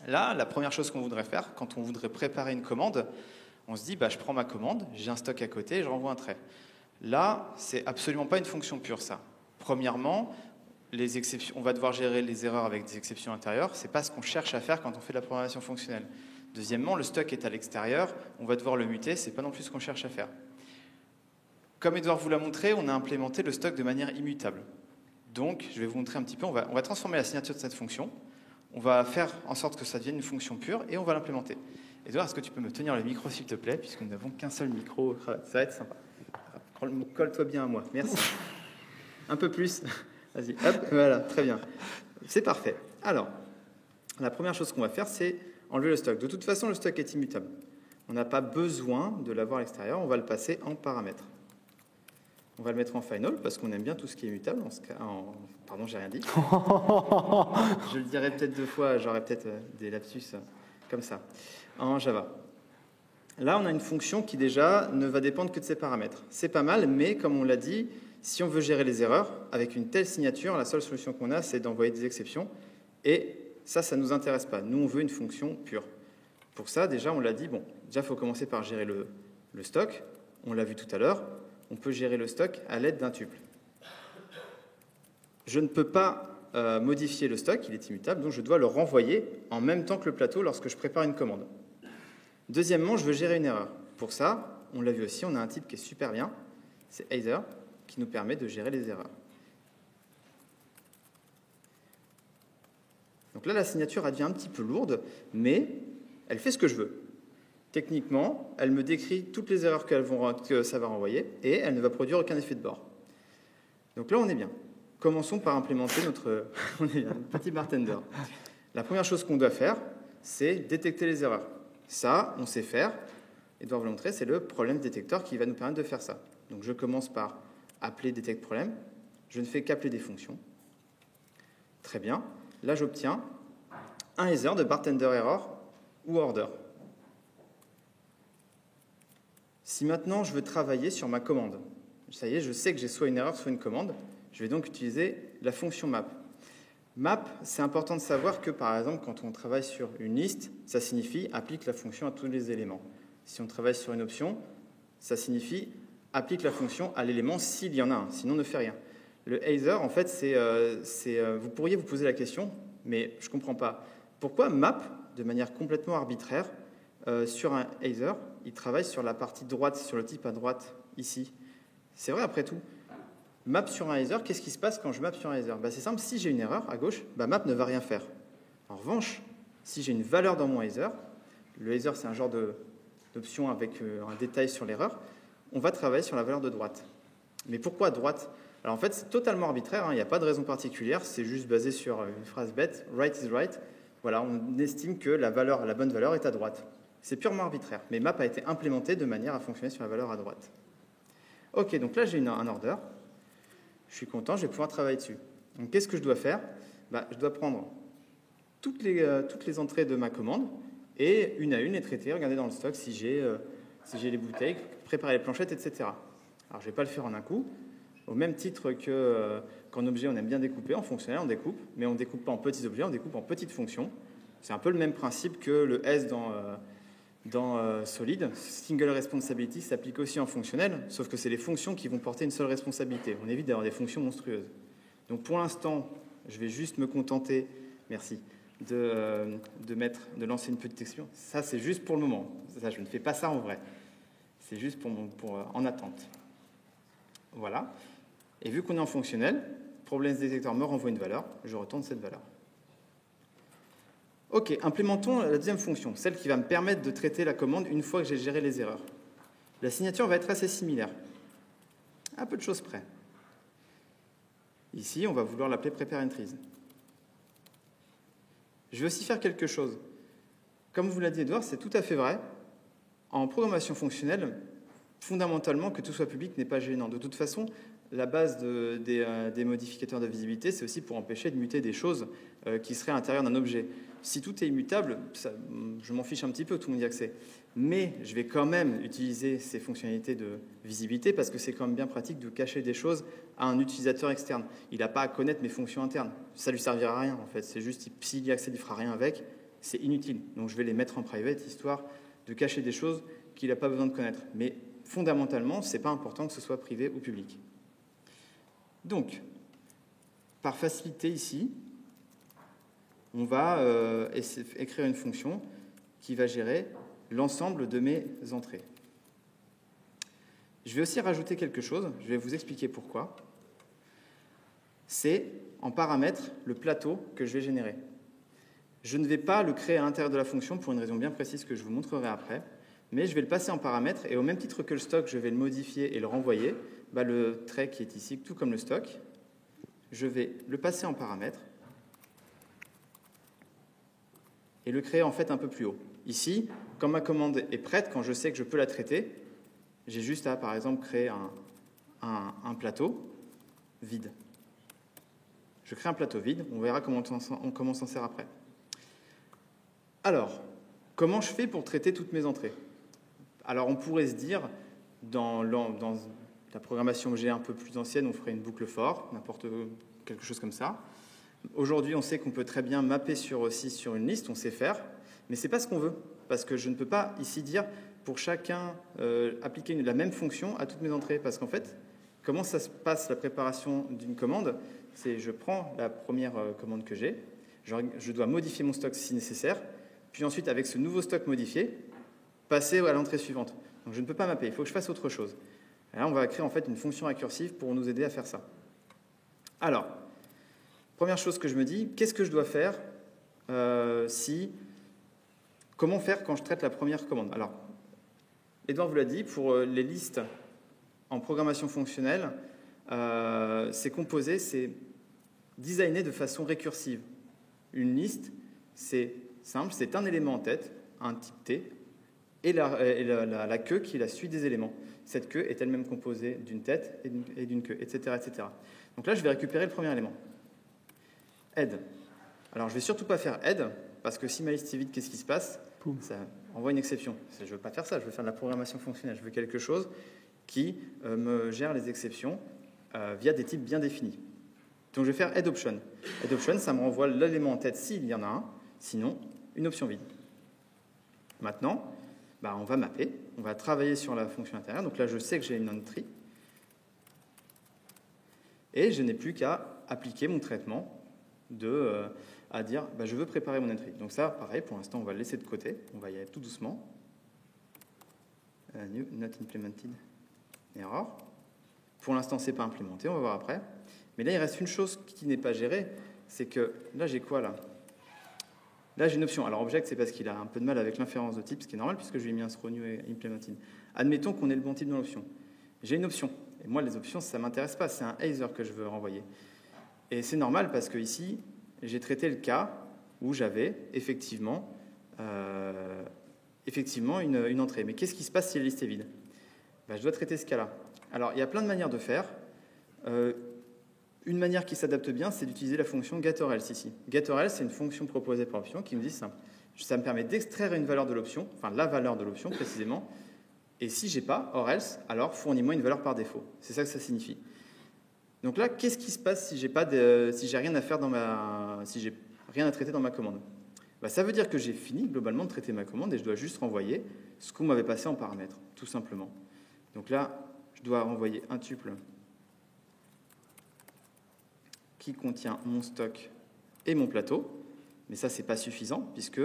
Là, la première chose qu'on voudrait faire, quand on voudrait préparer une commande, on se dit, je prends ma commande, j'ai un stock à côté, et je renvoie un trait. Là, c'est absolument pas une fonction pure, ça. Premièrement, les exceptions, on va devoir gérer les erreurs avec des exceptions intérieures. Ce n'est pas ce qu'on cherche à faire quand on fait de la programmation fonctionnelle. Deuxièmement, le stock est à l'extérieur, on va devoir le muter, ce n'est pas non plus ce qu'on cherche à faire. Comme Édouard vous l'a montré, on a implémenté le stock de manière immutable. Donc, je vais vous montrer un petit peu, on va transformer la signature de cette fonction, on va faire en sorte que ça devienne une fonction pure et on va l'implémenter. Édouard, est-ce que tu peux me tenir le micro, s'il te plaît, puisque nous n'avons qu'un seul micro, ça va être sympa. Colle-toi bien à moi, merci. Un peu plus. Vas-y, hop, voilà, très bien. C'est parfait. Alors, la première chose qu'on va faire, c'est enlever le stock. De toute façon, le stock est immutable. On n'a pas besoin de l'avoir à l'extérieur, on va le passer en paramètres. On va le mettre en final, parce qu'on aime bien tout ce qui est immutable. Pardon, j'ai rien dit. Je le dirai peut-être 2 fois, j'aurai peut-être des lapsus comme ça. En Java. Là, on a une fonction qui, déjà, ne va dépendre que de ses paramètres. C'est pas mal, mais comme on l'a dit, si on veut gérer les erreurs, avec une telle signature, la seule solution qu'on a, c'est d'envoyer des exceptions. Et ça ne nous intéresse pas. Nous, on veut une fonction pure. Pour ça, déjà, on l'a dit, déjà, il faut commencer par gérer le stock. On l'a vu tout à l'heure. On peut gérer le stock à l'aide d'un tuple. Je ne peux pas modifier le stock, il est immutable, donc je dois le renvoyer en même temps que le plateau lorsque je prépare une commande. Deuxièmement, je veux gérer une erreur. Pour ça, on l'a vu aussi, on a un type qui est super bien, c'est either, qui nous permet de gérer les erreurs. Donc là, la signature, elle devient un petit peu lourde, mais elle fait ce que je veux. Techniquement, elle me décrit toutes les erreurs que ça va renvoyer, et elle ne va produire aucun effet de bord. Donc là, on est bien. Commençons par implémenter notre petit bartender. La première chose qu'on doit faire, c'est détecter les erreurs. Ça, on sait faire. Édouard vous le montrer, c'est le problème détecteur qui va nous permettre de faire ça. Donc je commence par appeler detect problème. Je ne fais qu'appeler des fonctions. Très bien. Là, j'obtiens un either de bartender error ou order. Si maintenant je veux travailler sur ma commande, ça y est, je sais que j'ai soit une erreur, soit une commande, je vais donc utiliser la fonction map. Map, c'est important de savoir que, par exemple, quand on travaille sur une liste, ça signifie applique la fonction à tous les éléments. Si on travaille sur une option, ça signifie applique la fonction à l'élément s'il y en a un, sinon ne fait rien. Le either, en fait, vous pourriez vous poser la question, mais je ne comprends pas. Pourquoi map, de manière complètement arbitraire, sur un either, il travaille sur la partie droite, sur le type à droite, ici? C'est vrai, après tout. Map sur un either, qu'est-ce qui se passe quand je map sur un either? C'est simple, si j'ai une erreur à gauche, map ne va rien faire. En revanche, si j'ai une valeur dans mon either, le either c'est un genre d'option avec un détail sur l'erreur, on va travailler sur la valeur de droite. Mais pourquoi droite? Alors en fait, c'est totalement arbitraire, il n'y a pas de raison particulière, c'est juste basé sur une phrase bête, right is right. Voilà, on estime que la bonne valeur est à droite. C'est purement arbitraire, mais map a été implémenté de manière à fonctionner sur la valeur à droite. Ok, donc là j'ai un order. Je suis content, je vais pouvoir travailler dessus. Donc, qu'est-ce que je dois faire? Je dois prendre toutes les entrées de ma commande et une à une les traiter, regarder dans le stock si j'ai les bouteilles, préparer les planchettes, etc. Alors, je ne vais pas le faire en un coup. Au même titre qu'en objet, on aime bien découper. En fonctionnel, on découpe, mais on ne découpe pas en petits objets, on découpe en petites fonctions. C'est un peu le même principe que le S dans Solid, Single Responsibility s'applique aussi en fonctionnel, sauf que c'est les fonctions qui vont porter une seule responsabilité. On évite d'avoir des fonctions monstrueuses. Donc pour l'instant, je vais juste me contenter, merci, de lancer une petite exception. Ça, c'est juste pour le moment. Ça, je ne fais pas ça en vrai. C'est juste en attente. Voilà. Et vu qu'on est en fonctionnel, Problems Detector me renvoie une valeur, je retourne cette valeur. Ok, implémentons la deuxième fonction, celle qui va me permettre de traiter la commande une fois que j'ai géré les erreurs. La signature va être assez similaire, à peu de choses près. Ici, on va vouloir l'appeler PrepareEntries. Je vais aussi faire quelque chose. Comme vous l'a dit Edouard, c'est tout à fait vrai. En programmation fonctionnelle, fondamentalement, que tout soit public n'est pas gênant. De toute façon, la base des modificateurs de visibilité, c'est aussi pour empêcher de muter des choses qui seraient à l'intérieur d'un objet. Si tout est immutable, je m'en fiche un petit peu, tout le monde y a accès. Mais je vais quand même utiliser ces fonctionnalités de visibilité parce que c'est quand même bien pratique de cacher des choses à un utilisateur externe. Il n'a pas à connaître mes fonctions internes. Ça ne lui servira à rien, en fait. C'est juste, s'il y accède, il ne fera rien avec. C'est inutile. Donc je vais les mettre en private, histoire de cacher des choses qu'il n'a pas besoin de connaître. Mais fondamentalement, ce n'est pas important que ce soit privé ou public. Donc, par facilité ici, on va écrire une fonction qui va gérer l'ensemble de mes entrées. Je vais aussi rajouter quelque chose, je vais vous expliquer pourquoi. C'est en paramètre le plateau que je vais générer. Je ne vais pas le créer à l'intérieur de la fonction pour une raison bien précise que je vous montrerai après, mais je vais le passer en paramètre et au même titre que le stock, je vais le modifier et le renvoyer. Le trait qui est ici, tout comme le stock, je vais le passer en paramètre et le créer en fait un peu plus haut. Ici, quand ma commande est prête, quand je sais que je peux la traiter, j'ai juste à, par exemple, créer un plateau vide. Je crée un plateau vide, on verra comment on s'en sert après. Alors, comment je fais pour traiter toutes mes entrées? Alors, on pourrait se dire, dans la programmation objet un peu plus ancienne, on ferait une boucle for, quelque chose comme ça. Aujourd'hui, on sait qu'on peut très bien mapper aussi sur une liste, on sait faire, mais ce n'est pas ce qu'on veut, parce que je ne peux pas ici dire pour chacun appliquer la même fonction à toutes mes entrées, parce qu'en fait, comment ça se passe la préparation d'une commande? C'est je prends la première commande que j'ai, je dois modifier mon stock si nécessaire, puis ensuite, avec ce nouveau stock modifié, passer à l'entrée suivante. Donc je ne peux pas mapper, il faut que je fasse autre chose. Et là, on va créer en fait une fonction récursive pour nous aider à faire ça. Alors, première chose que je me dis, qu'est-ce que je dois faire comment faire quand je traite la première commande? Alors, Edouard vous l'a dit, pour les listes en programmation fonctionnelle, c'est composé, c'est designé de façon récursive. Une liste, c'est simple, c'est un élément en tête, un type T, et la queue qui est la suite des éléments. Cette queue est elle-même composée d'une tête et d'une queue, etc., etc. Donc là, je vais récupérer le premier élément. Head. Alors, je ne vais surtout pas faire head, parce que si ma liste est vide, qu'est-ce qui se passe? Ça envoie une exception. Je ne veux pas faire ça, je veux faire de la programmation fonctionnelle. Je veux quelque chose qui me gère les exceptions via des types bien définis. Donc, je vais faire head option. Head option, ça me renvoie l'élément en tête s'il y en a un, sinon, une option vide. Maintenant, on va mapper, on va travailler sur la fonction intérieure. Donc là, je sais que j'ai une entry. Et je n'ai plus qu'à appliquer mon traitement à dire je veux préparer mon entry. Donc ça, pareil, pour l'instant, on va le laisser de côté. On va y aller tout doucement. New, not implemented, error. Pour l'instant, ce n'est pas implémenté, on va voir après. Mais là, il reste une chose qui n'est pas gérée, c'est que là, j'ai quoi là? Là, j'ai une option. Alors, object, c'est parce qu'il a un peu de mal avec l'inférence de type, ce qui est normal, puisque je lui ai mis un throw new et implemented. Admettons qu'on ait le bon type dans l'option. J'ai une option. Et moi, les options, ça ne m'intéresse pas. C'est un either que je veux renvoyer. Et c'est normal parce que ici, j'ai traité le cas où j'avais effectivement une entrée. Mais qu'est-ce qui se passe si la liste est vide? Je dois traiter ce cas-là. Alors, il y a plein de manières de faire. Une manière qui s'adapte bien, c'est d'utiliser la fonction getOrElse ici. GetOrElse, c'est une fonction proposée par l'option qui me dit simple. Ça me permet d'extraire une valeur de l'option, enfin la valeur de l'option précisément, et si j'ai pas or else, alors fournis-moi une valeur par défaut. C'est ça que ça signifie. Donc là, qu'est-ce qui se passe si j'ai rien à faire si j'ai rien à traiter dans ma commande? Ça veut dire que j'ai fini globalement de traiter ma commande et je dois juste renvoyer ce qu'on m'avait passé en paramètres, tout simplement. Donc là, je dois renvoyer un tuple qui contient mon stock et mon plateau. Mais ça, ce n'est pas suffisant, puisque,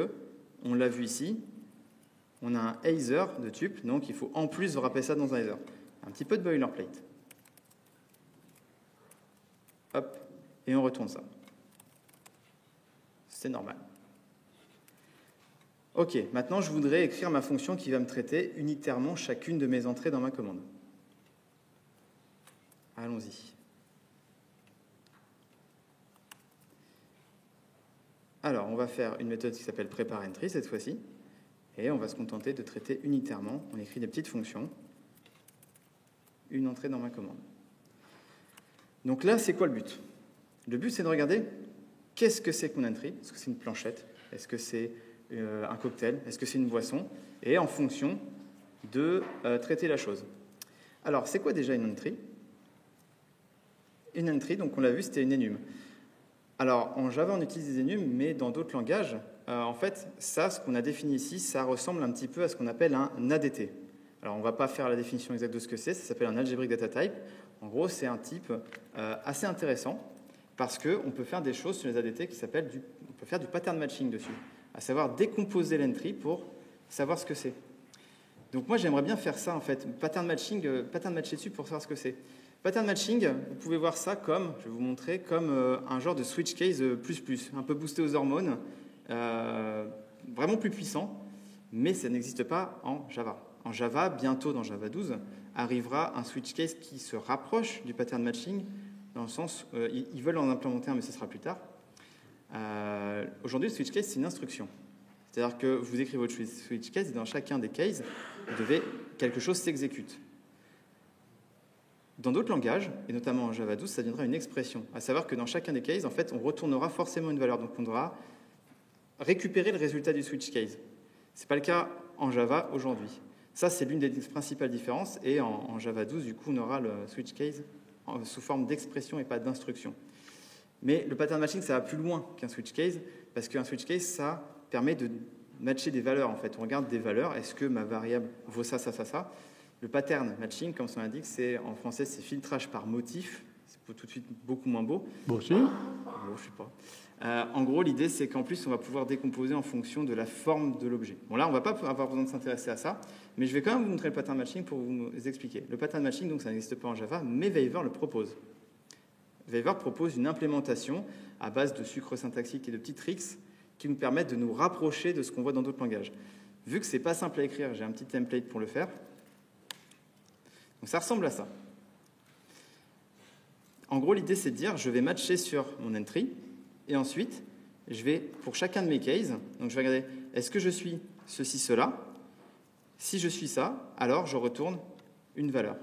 on l'a vu ici, on a un either de tuple, donc il faut en plus wrapper ça dans un either. Un petit peu de boilerplate. Hop, et on retourne ça. C'est normal. Ok, maintenant je voudrais écrire ma fonction qui va me traiter unitairement chacune de mes entrées dans ma commande. Allons-y. Alors, on va faire une méthode qui s'appelle prepareEntry cette fois-ci, et on va se contenter de traiter unitairement. On écrit des petites fonctions, une entrée dans ma commande. Donc là, c'est quoi le but? Le but, c'est de regarder qu'est-ce que c'est qu'une entry. Est-ce que c'est une planchette? Est-ce que c'est un cocktail? Est-ce que c'est une boisson? Et en fonction de traiter la chose. Alors, c'est quoi déjà une entry? Une entry, donc on l'a vu, c'était une enum. Alors, en Java, on utilise des enums, mais dans d'autres langages, en fait, ça, ce qu'on a défini ici, ça ressemble un petit peu à ce qu'on appelle un ADT. Alors, on ne va pas faire la définition exacte de ce que c'est, ça s'appelle un Algebraic Data Type. En gros, c'est un type assez intéressant, parce qu'on peut faire des choses sur les ADT qui s'appellent on peut faire du pattern matching dessus, à savoir décomposer l'entry pour savoir ce que c'est. Donc moi, j'aimerais bien faire ça, en fait, pattern matcher dessus pour savoir ce que c'est. Pattern matching, vous pouvez voir ça comme, je vais vous montrer, comme un genre de switch case plus, un peu boosté aux hormones, vraiment plus puissant, mais ça n'existe pas en Java. En Java, bientôt dans Java 12, arrivera un switch case qui se rapproche du pattern matching, dans le sens, ils veulent en implémenter un, mais ce sera plus tard. Aujourd'hui, le switch case, c'est une instruction. C'est-à-dire que vous écrivez votre switch case, et dans chacun des cases, quelque chose s'exécute. Dans d'autres langages, et notamment en Java 12, ça deviendra une expression. À savoir que dans chacun des cases, en fait, on retournera forcément une valeur. Donc on devra récupérer le résultat du switch case. Ce n'est pas le cas en Java aujourd'hui. Ça, c'est l'une des principales différences. Et en Java 12, du coup, on aura le switch case sous forme d'expression et pas d'instruction. Mais le pattern matching, ça va plus loin qu'un switch case, parce qu'un switch case, ça permet de matcher des valeurs. En fait, on regarde des valeurs. Est-ce que ma variable vaut ça, ça, ça, ça? Le pattern matching, comme son indique, en français, c'est filtrage par motif. C'est tout de suite beaucoup moins beau. Bon, si. Bon, je sais pas. En gros, l'idée, c'est qu'en plus, on va pouvoir décomposer en fonction de la forme de l'objet. Bon, là, on ne va pas avoir besoin de s'intéresser à ça, mais je vais quand même vous montrer le pattern matching pour vous expliquer. Le pattern matching, donc, ça n'existe pas en Java, mais Weaver le propose. Weaver propose une implémentation à base de sucre syntaxique et de petits tricks qui nous permettent de nous rapprocher de ce qu'on voit dans d'autres langages. Vu que ce n'est pas simple à écrire, j'ai un petit template pour le faire. Donc ça ressemble à ça. En gros, l'idée, c'est de dire, je vais matcher sur mon entry, et ensuite, je vais, pour chacun de mes cases, donc je vais regarder, est-ce que je suis ceci, cela? Si je suis ça, alors je retourne une valeur.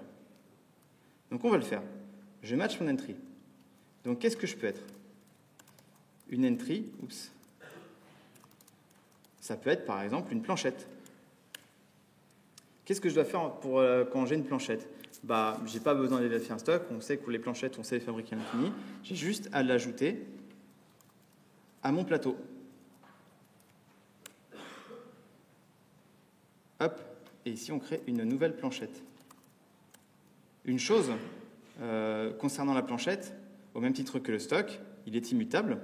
Donc on va le faire. Je match mon entry. Donc qu'est-ce que je peux être? Une entry, ça peut être par exemple une planchette. Qu'est-ce que je dois faire pour quand j'ai une planchette? Je n'ai pas besoin de vérifier un stock. On sait que les planchettes, on sait les fabriquer à l'infini. J'ai juste à l'ajouter à mon plateau. Hop, et ici on crée une nouvelle planchette. Une chose concernant la planchette, au même titre que le stock, il est immutable.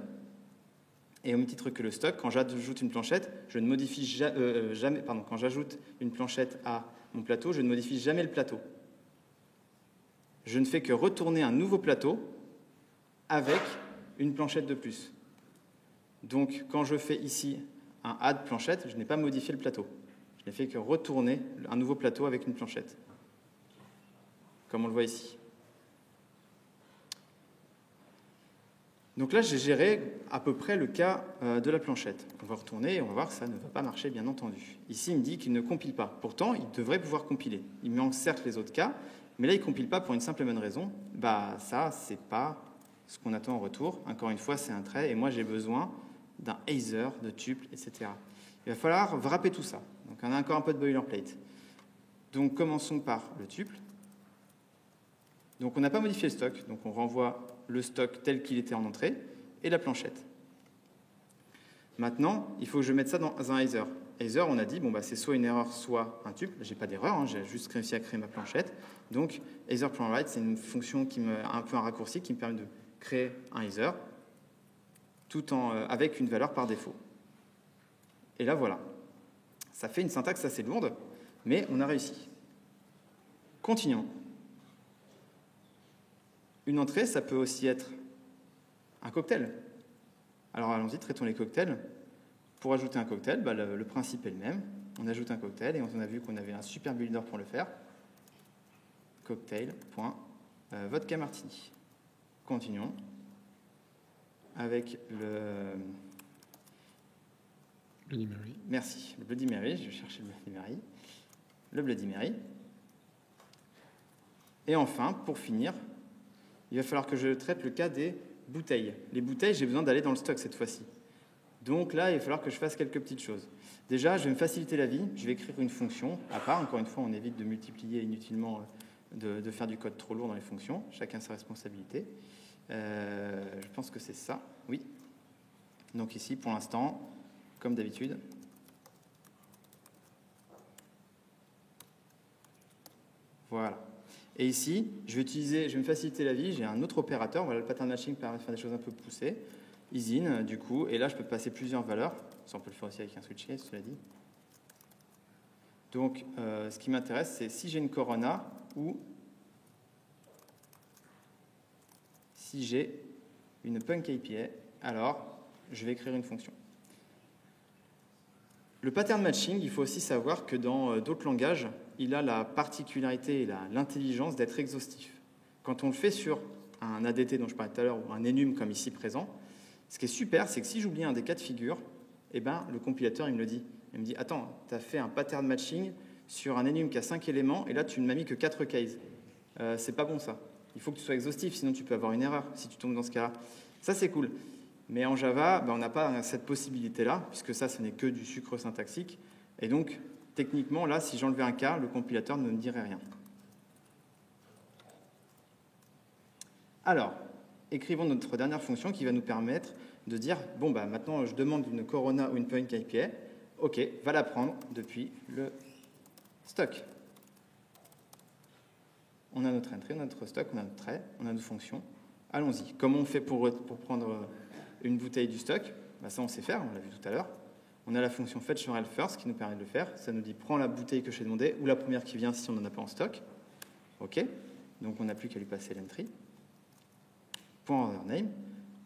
Et au même titre que le stock, quand j'ajoute une planchette, je ne modifie jamais. Quand j'ajoute une planchette à mon plateau, je ne modifie jamais le plateau. Je ne fais que retourner un nouveau plateau avec une planchette de plus. Donc, quand je fais ici un add planchette, je n'ai pas modifié le plateau. Je n'ai fait que retourner un nouveau plateau avec une planchette, comme on le voit ici. Donc là, j'ai géré à peu près le cas de la planchette. On va retourner et on va voir que ça ne va pas marcher, bien entendu. Ici, il me dit qu'il ne compile pas. Pourtant, il devrait pouvoir compiler. Il me manque certes les autres cas, mais là, il ne compile pas pour une simple et bonne raison. Ça, ce n'est pas ce qu'on attend en retour. Encore une fois, c'est un trait, et moi, j'ai besoin d'un either, de tuple, etc. Il va falloir wrapper tout ça. Donc, on a encore un peu de boilerplate. Donc, commençons par le tuple. Donc, on n'a pas modifié le stock, donc on renvoie le stock tel qu'il était en entrée, et la planchette. Maintenant, il faut que je mette ça dans un Either. Either, on a dit, bon, bah, c'est soit une erreur, soit un tuple. J'ai pas d'erreur, hein, j'ai juste réussi à créer ma planchette. Donc, Either.write, c'est une fonction qui me, un peu un raccourci qui me permet de créer un Either tout en, avec une valeur par défaut. Et là, voilà. Ça fait une syntaxe assez lourde, mais on a réussi. Continuons. Une entrée, ça peut aussi être un cocktail. Alors allons-y, traitons les cocktails. Pour ajouter un cocktail, bah, le principe est le même. On ajoute un cocktail et on a vu qu'on avait un super builder pour le faire. Cocktail.vodka martini. Continuons avec le Bloody Mary. Merci, le Bloody Mary. Je vais chercher le Bloody Mary. Le Bloody Mary. Et enfin, pour finir, il va falloir que je traite le cas des bouteilles. Les bouteilles, j'ai besoin d'aller dans le stock cette fois-ci. Donc là, il va falloir que je fasse quelques petites choses. Déjà, je vais me faciliter la vie. Je vais écrire une fonction à part. Encore une fois, on évite de multiplier inutilement, de faire du code trop lourd dans les fonctions. Chacun sa responsabilité. Je pense que c'est ça. Oui. Donc ici, pour l'instant, comme d'habitude, voilà. Et ici, je vais me faciliter la vie. J'ai un autre opérateur. Voilà, le pattern matching permet de faire des choses un peu poussées. Isin, du coup, et là, je peux passer plusieurs valeurs. Ça, on peut le faire aussi avec un switch case, cela dit. Donc, ce qui m'intéresse, c'est si j'ai une corona ou si j'ai une punk API, alors je vais écrire une fonction. Le pattern matching, il faut aussi savoir que dans d'autres langages, il a la particularité et l'intelligence d'être exhaustif. Quand on le fait sur un ADT dont je parlais tout à l'heure ou un enum comme ici présent, ce qui est super, c'est que si j'oublie un des cas de figure, eh ben, le compilateur il me le dit. Il me dit, attends, tu as fait un pattern matching sur un enum qui a 5 éléments et là tu ne m'as mis que 4 cases. C'est pas bon ça. Il faut que tu sois exhaustif, sinon tu peux avoir une erreur si tu tombes dans ce cas-là. Ça c'est cool. Mais en Java, ben, on n'a pas cette possibilité-là, puisque ça, ce n'est que du sucre syntaxique. Et donc, techniquement, là, si j'enlevais un cas, le compilateur ne me dirait rien. Alors, écrivons notre dernière fonction qui va nous permettre de dire, bon, bah, maintenant, je demande une Corona ou une Point API. OK, va la prendre depuis le stock. On a notre entry, on a notre stock, on a notre trait, on a nos fonctions. Allons-y. Comment on fait pour prendre une bouteille du stock? Bah, ça, on sait faire, on l'a vu tout à l'heure. On a la fonction fetch_URL_first qui nous permet de le faire. Ça nous dit prends la bouteille que je t'ai demandé ou la première qui vient si on n'en a pas en stock. OK. Donc, on n'a plus qu'à lui passer l'entry. .order_name.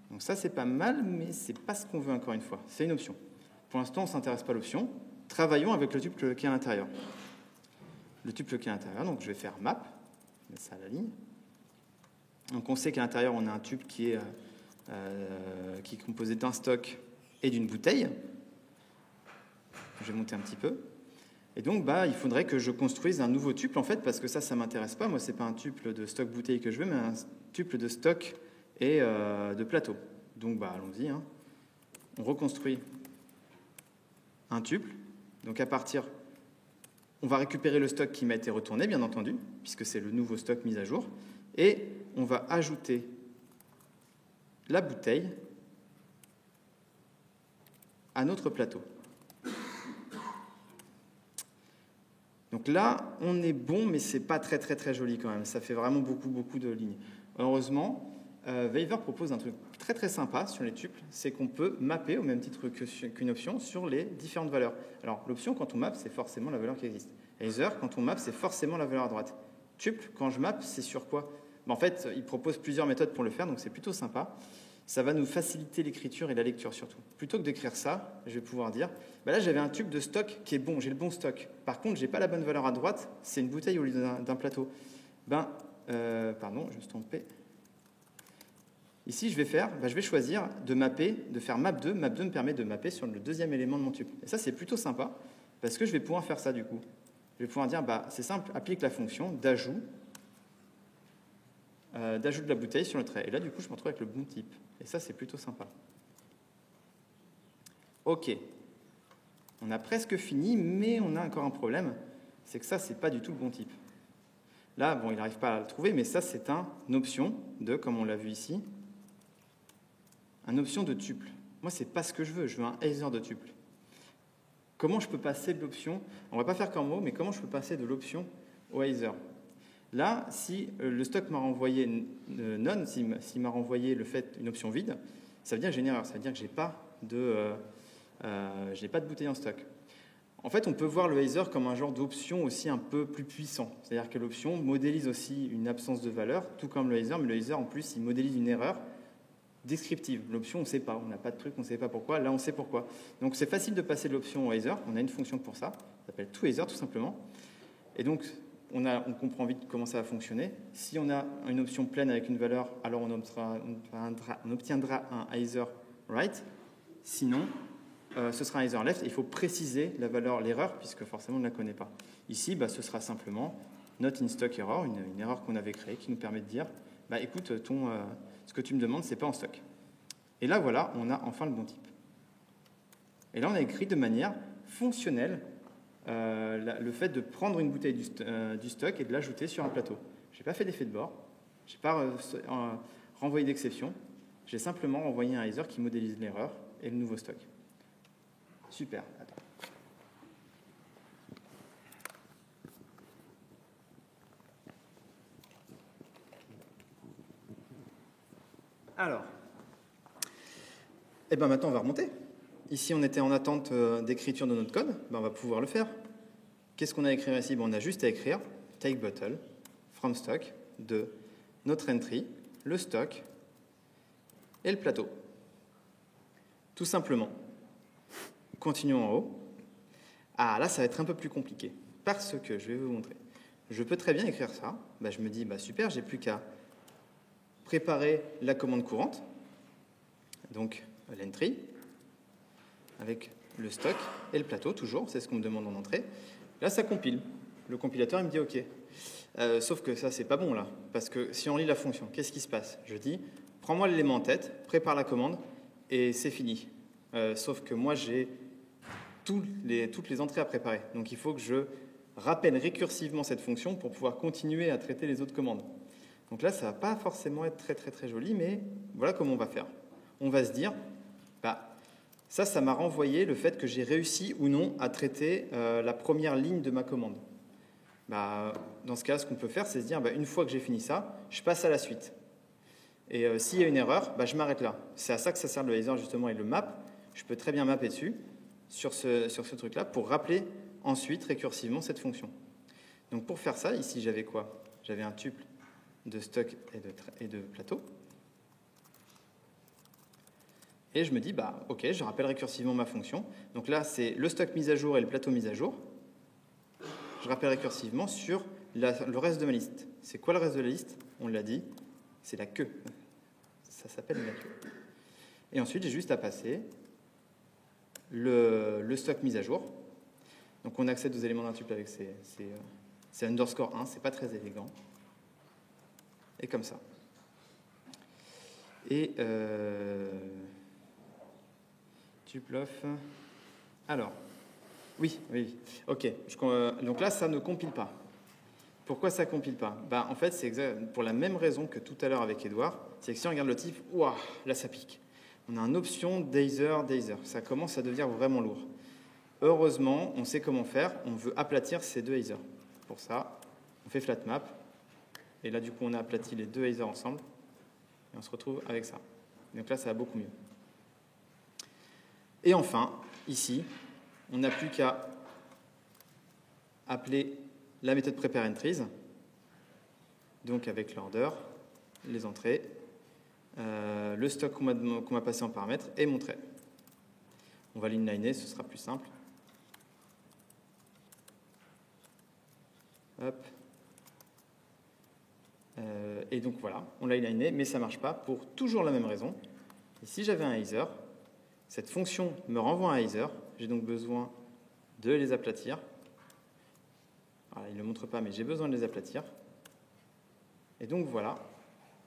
Donc ça, c'est pas mal, mais c'est pas ce qu'on veut encore une fois. C'est une option. Pour l'instant, on ne s'intéresse pas à l'option. Travaillons avec le tuple qui est à l'intérieur. Le tuple qui est à l'intérieur, donc je vais faire map. Je mets ça à la ligne. Donc on sait qu'à l'intérieur, on a un tuple qui est composé d'un stock et d'une bouteille. Je vais monter un petit peu. Et donc, bah, il faudrait que je construise un nouveau tuple, en fait, parce que ça ne m'intéresse pas. Moi, ce n'est pas un tuple de stock bouteille que je veux, mais un tuple de stock et de plateau. Donc, bah, allons-y. Hein. On reconstruit un tuple. Donc, à partir... On va récupérer le stock qui m'a été retourné, bien entendu, puisque c'est le nouveau stock mis à jour. Et on va ajouter la bouteille à notre plateau. Donc là, on est bon, mais c'est pas très très très joli quand même. Ça fait vraiment beaucoup de lignes. Heureusement, Waver propose un truc très très sympa sur les tuples, c'est qu'on peut mapper au même titre qu'une option sur les différentes valeurs. Alors l'option quand on map, c'est forcément la valeur qui existe. Either, quand on map, c'est forcément la valeur à droite. Tuple, quand je map, c'est sur quoi? En fait, il propose plusieurs méthodes pour le faire, donc c'est plutôt sympa. Ça va nous faciliter l'écriture et la lecture surtout. Plutôt que d'écrire ça, je vais pouvoir dire, bah là j'avais un tuple de stock qui est bon, j'ai le bon stock. Par contre, j'ai pas la bonne valeur à droite, c'est une bouteille au lieu d'un plateau. Pardon, je me suis trompé. Ici, je vais choisir de mapper, de faire map 2. Map 2 me permet de mapper sur le deuxième élément de mon tuple. Et ça, c'est plutôt sympa, parce que je vais pouvoir faire ça du coup. Je vais pouvoir dire, bah, c'est simple, applique la fonction d'ajout de la bouteille sur le trait. Et là, du coup, je me retrouve avec le bon type. Et ça, c'est plutôt sympa. OK. On a presque fini, mais on a encore un problème. C'est que ça, c'est pas du tout le bon type. Là, bon, il n'arrive pas à le trouver, mais ça, c'est une option de, comme on l'a vu ici, une option de tuple. Moi, ce n'est pas ce que je veux un Either de tuple. Comment je peux passer de l'option, on ne va pas faire comme mot, mais comment je peux passer de l'option au Either? Là, si le stock m'a renvoyé none, s'il m'a renvoyé une option vide, ça veut dire que j'ai une erreur, ça veut dire que je n'ai pas de bouteille en stock. En fait, on peut voir le Either comme un genre d'option aussi un peu plus puissant. C'est-à-dire que l'option modélise aussi une absence de valeur, tout comme le Either, mais le Either, en plus, il modélise une erreur descriptive. L'option, on ne sait pas, on n'a pas de truc, on ne sait pas pourquoi. Là, on sait pourquoi. Donc, c'est facile de passer de l'option au Either. On a une fonction pour ça, ça s'appelle toEither, tout simplement. Et donc, on comprend vite comment ça va fonctionner. Si on a une option pleine avec une valeur, alors on obtiendra un Either right. Sinon, ce sera un Either left. Il faut préciser la valeur, l'erreur, puisque forcément on ne la connaît pas. Ici, ce sera simplement not in stock error, une erreur qu'on avait créée qui nous permet de dire écoute, ce que tu me demandes, ce n'est pas en stock. Et là, voilà, on a enfin le bon type. Et là, on a écrit de manière fonctionnelle le fait de prendre une bouteille du stock et de l'ajouter sur un plateau. Je n'ai pas fait d'effet de bord, je n'ai pas renvoyé d'exception, j'ai simplement renvoyé un Either qui modélise l'erreur et le nouveau stock. Super. Attends. Alors, maintenant on va remonter. Ici, on était en attente d'écriture de notre code. On va pouvoir le faire. Qu'est-ce qu'on a à écrire ici? On a juste à écrire take bottle from stock de notre entry, le stock et le plateau. Tout simplement. Continuons en haut. Ah, là, ça va être un peu plus compliqué. Parce que, je vais vous montrer. Je peux très bien écrire ça. Je me dis, super, j'ai plus qu'à préparer la commande courante. Donc, l'entry, avec le stock et le plateau, toujours. C'est ce qu'on me demande en entrée. Là, ça compile. Le compilateur, il me dit OK. Sauf que ça, c'est pas bon, là. Parce que si on lit la fonction, qu'est-ce qui se passe? Je dis, prends-moi l'élément en tête, prépare la commande, et c'est fini. Sauf que moi, j'ai toutes les entrées à préparer. Donc, il faut que je rappelle récursivement cette fonction pour pouvoir continuer à traiter les autres commandes. Donc là, ça ne va pas forcément être très, très, très joli, mais voilà comment on va faire. On va se dire, ça m'a renvoyé le fait que j'ai réussi ou non à traiter la première ligne de ma commande. Dans ce cas, ce qu'on peut faire, c'est se dire, une fois que j'ai fini ça, je passe à la suite. Et s'il y a une erreur, je m'arrête là. C'est à ça que ça sert le Either, justement, et le map. Je peux très bien mapper dessus, sur ce truc-là, pour rappeler ensuite récursivement cette fonction. Donc pour faire ça, ici, j'avais quoi? J'avais un tuple de stock et de plateau. Et je me dis, OK, je rappelle récursivement ma fonction. Donc là, c'est le stock mis à jour et le plateau mis à jour. Je rappelle récursivement sur le reste de ma liste. C'est quoi le reste de la liste? On l'a dit, c'est la queue. Ça s'appelle la queue. Et ensuite, j'ai juste à passer le stock mis à jour. Donc on accède aux éléments d'un tuple avec c'est underscore 1, c'est pas très élégant. Et comme ça. Et tuple of. Alors, oui. Ok. Donc là, ça ne compile pas. Pourquoi ça ne compile pas? En fait, c'est pour la même raison que tout à l'heure avec Edouard. C'est que si on regarde le type, là, ça pique. On a une option d'Either. Ça commence à devenir vraiment lourd. Heureusement, on sait comment faire. On veut aplatir ces deux Either. Pour ça, on fait flatmap. Et là, du coup, on a aplati les deux Either ensemble. Et on se retrouve avec ça. Donc là, ça va beaucoup mieux. Et enfin, ici, on n'a plus qu'à appeler la méthode prepareEntries, donc avec l'order, les entrées, le stock qu'on m'a passé en paramètres et mon trait. On va l'inliner, ce sera plus simple. Hop. Et donc voilà, on l'a inliné, mais ça ne marche pas pour toujours la même raison. Et si j'avais un Either, cette fonction me renvoie un Either, j'ai donc besoin de les aplatir. Alors, il ne le montre pas, mais j'ai besoin de les aplatir. Et donc voilà,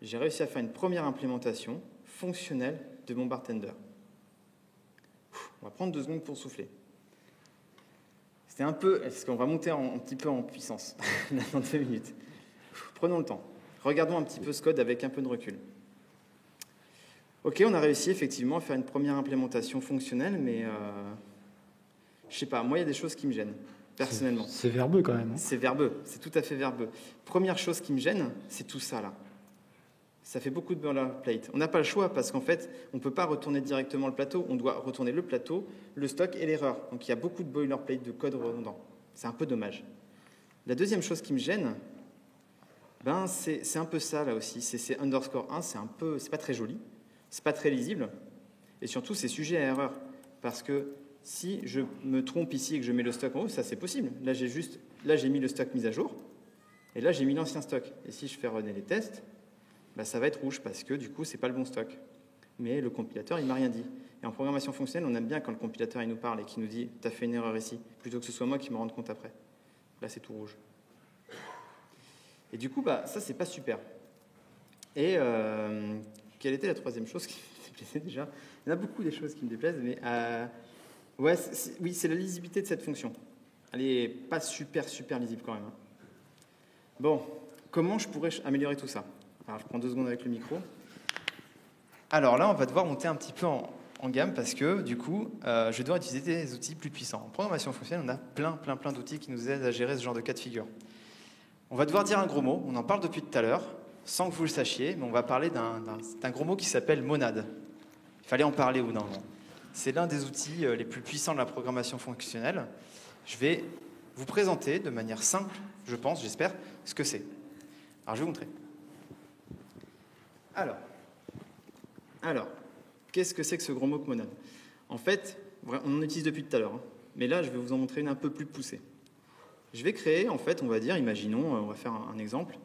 j'ai réussi à faire une première implémentation fonctionnelle de mon bartender. On va prendre 2 secondes pour souffler. C'était un peu, parce qu'on va monter un petit peu en puissance dans 2 minutes. Prenons le temps. Regardons un petit peu ce code avec un peu de recul. Ok, on a réussi effectivement à faire une première implémentation fonctionnelle, mais je sais pas, moi il y a des choses qui me gênent, personnellement. C'est verbeux quand même. Hein. C'est verbeux, c'est tout à fait verbeux. Première chose qui me gêne, c'est tout ça là. Ça fait beaucoup de boilerplate. On n'a pas le choix parce qu'en fait, on ne peut pas retourner directement le plateau, on doit retourner le plateau, le stock et l'erreur. Donc il y a beaucoup de boilerplate, de code redondant. C'est un peu dommage. La deuxième chose qui me gêne, ben, c'est un peu ça là aussi. C'est underscore 1, c'est pas très joli, c'est pas très lisible, et surtout c'est sujet à erreur. Parce que si je me trompe ici et que je mets le stock en haut, ça c'est possible. Là j'ai mis le stock mis à jour, et là j'ai mis l'ancien stock. Et si je fais runner les tests, ben, ça va être rouge parce que du coup c'est pas le bon stock. Mais le compilateur il m'a rien dit. Et en programmation fonctionnelle, on aime bien quand le compilateur il nous parle et qu'il nous dit t'as fait une erreur ici, plutôt que ce soit moi qui me rende compte après. Là c'est tout rouge. Et du coup, bah, ça, c'est pas super. Et quelle était la troisième chose qui me déplaisait déjà? Il y en a beaucoup des choses qui me déplaisent, mais ouais, oui, c'est la lisibilité de cette fonction. Elle n'est pas super lisible quand même. Hein. Bon, comment je pourrais améliorer tout ça? Alors, je prends 2 secondes avec le micro. Alors là, on va devoir monter un petit peu en gamme parce que, du coup, je vais devoir utiliser des outils plus puissants. En programmation fonctionnelle, on a plein d'outils qui nous aident à gérer ce genre de cas de figure. On va devoir dire un gros mot, on en parle depuis tout à l'heure, sans que vous le sachiez, mais on va parler d'un gros mot qui s'appelle monade. Il fallait en parler au bout d'un moment. C'est l'un des outils les plus puissants de la programmation fonctionnelle. Je vais vous présenter de manière simple, je pense, j'espère, ce que c'est. Alors, je vais vous montrer. Alors, qu'est-ce que c'est que ce gros mot monade? En fait, on en utilise depuis tout à l'heure, hein, mais là, je vais vous en montrer une un peu plus poussée. Je vais créer, en fait, on va dire, imaginons, on va faire un exemple,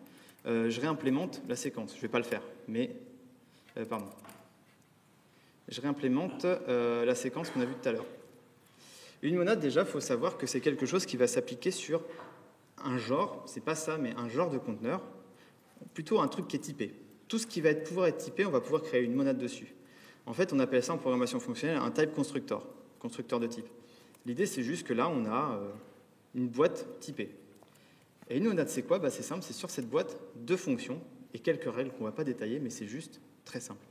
je réimplémente la séquence. Je ne vais pas le faire, mais... pardon. Je réimplémente la séquence qu'on a vue tout à l'heure. Une monade, déjà, il faut savoir que c'est quelque chose qui va s'appliquer sur un genre, c'est pas ça, mais un genre de conteneur, plutôt un truc qui est typé. Tout ce qui va pouvoir être typé, on va pouvoir créer une monade dessus. En fait, on appelle ça en programmation fonctionnelle un type constructor, constructeur de type. L'idée, c'est juste que là, on a une boîte typée. Et une monade, c'est quoi? C'est simple, c'est sur cette boîte 2 fonctions et quelques règles qu'on ne va pas détailler, mais c'est juste très simple.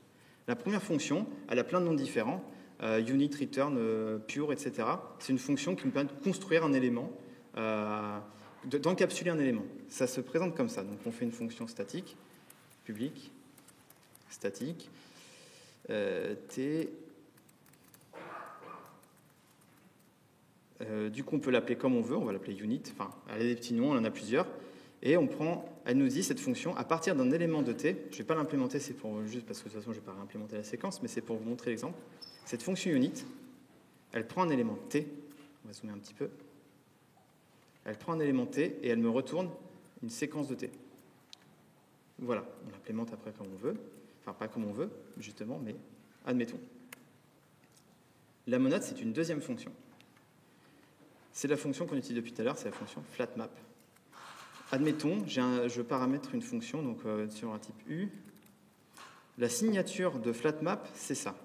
La première fonction, elle a plein de noms différents, unit, return, pure, etc. C'est une fonction qui nous permet de construire un élément, d'encapsuler un élément. Ça se présente comme ça. Donc on fait une fonction statique, public, statique, t. Du coup, on peut l'appeler comme on veut, on va l'appeler unit, enfin, elle a des petits noms, on en a plusieurs, et on prend, elle nous dit cette fonction, à partir d'un élément de t, je ne vais pas l'implémenter, c'est pour juste parce que de toute façon, je ne vais pas réimplémenter la séquence, mais c'est pour vous montrer l'exemple. Cette fonction unit, elle prend un élément t, on va zoomer un petit peu, elle prend un élément t et elle me retourne une séquence de t. Voilà, on l'implémente après comme on veut, enfin pas comme on veut, justement, mais admettons. La monade, c'est une deuxième fonction. C'est la fonction qu'on utilise depuis tout à l'heure, c'est la fonction flatMap. Admettons, je paramètre une fonction donc, sur un type U. La signature de flatMap, c'est ça.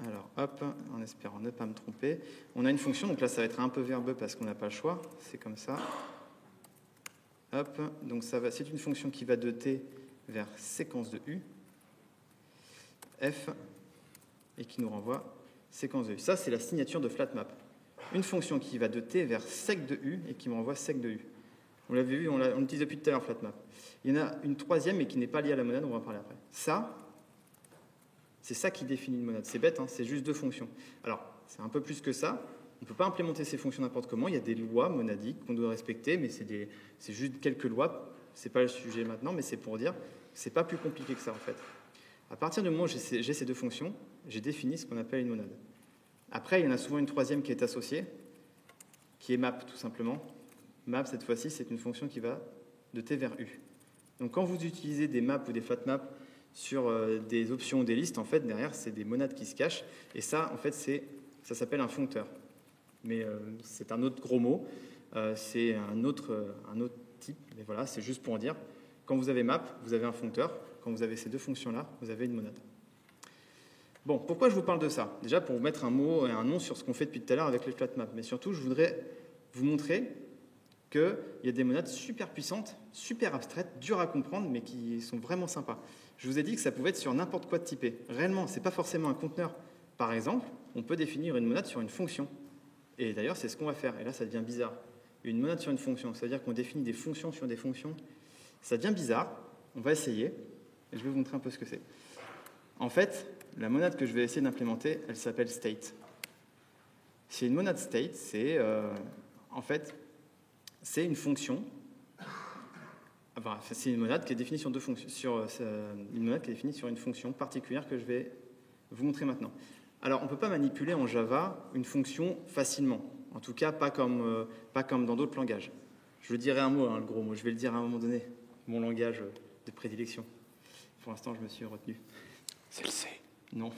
Alors, hop, en espérant ne pas me tromper. On a une fonction, donc là, ça va être un peu verbeux parce qu'on n'a pas le choix. C'est comme ça. Hop, donc c'est une fonction qui va de T vers séquence de U, F, et qui nous renvoie séquence de U. Ça, c'est la signature de flatMap. Une fonction qui va de T vers sec de U et qui me renvoie sec de U. On l'avait vu, on l'utilise depuis tout à l'heure, flatMap. Il y en a une troisième, mais qui n'est pas liée à la monade, on va en parler après. Ça, c'est ça qui définit une monade. C'est bête, hein, c'est juste 2 fonctions. Alors, c'est un peu plus que ça. On ne peut pas implémenter ces fonctions n'importe comment. Il y a des lois monadiques qu'on doit respecter, mais c'est juste quelques lois. Ce n'est pas le sujet maintenant, mais c'est pour dire que ce n'est pas plus compliqué que ça, en fait. À partir du moment où j'ai ces 2 fonctions, j'ai défini ce qu'on appelle une monade. Après, il y en a souvent une troisième qui est associée, qui est map, tout simplement. Map, cette fois-ci, c'est une fonction qui va de T vers U. Donc, quand vous utilisez des maps ou des flatmaps sur des options ou des listes, en fait, derrière, c'est des monades qui se cachent. Et ça, en fait, ça s'appelle un foncteur. Mais c'est un autre gros mot. C'est un autre type. Mais voilà, c'est juste pour dire, quand vous avez map, vous avez un foncteur. Quand vous avez ces 2 fonctions-là, vous avez une monade. Bon, pourquoi je vous parle de ça? Déjà, pour vous mettre un mot et un nom sur ce qu'on fait depuis tout à l'heure avec les flatmaps. Mais surtout, je voudrais vous montrer qu'il y a des monades super puissantes, super abstraites, dures à comprendre, mais qui sont vraiment sympas. Je vous ai dit que ça pouvait être sur n'importe quoi de typé. Réellement, ce n'est pas forcément un conteneur. Par exemple, on peut définir une monade sur une fonction. Et d'ailleurs, c'est ce qu'on va faire. Et là, ça devient bizarre. Une monade sur une fonction, c'est-à-dire qu'on définit des fonctions sur des fonctions. Ça devient bizarre. On va essayer. Et je vais vous montrer un peu ce que c'est. En fait, la monade que je vais essayer d'implémenter, elle s'appelle state. C'est une monade state, c'est en fait, c'est une fonction. Enfin, c'est une monade qui est définie sur deux fonctions, une monade qui est définie sur une fonction particulière que je vais vous montrer maintenant. Alors, on ne peut pas manipuler en Java une fonction facilement. En tout cas, pas comme dans d'autres langages. Je le dirai un mot, le gros mot. Je vais le dire à un moment donné. Mon langage de prédilection. Pour l'instant, je me suis retenu. C'est le C. Non.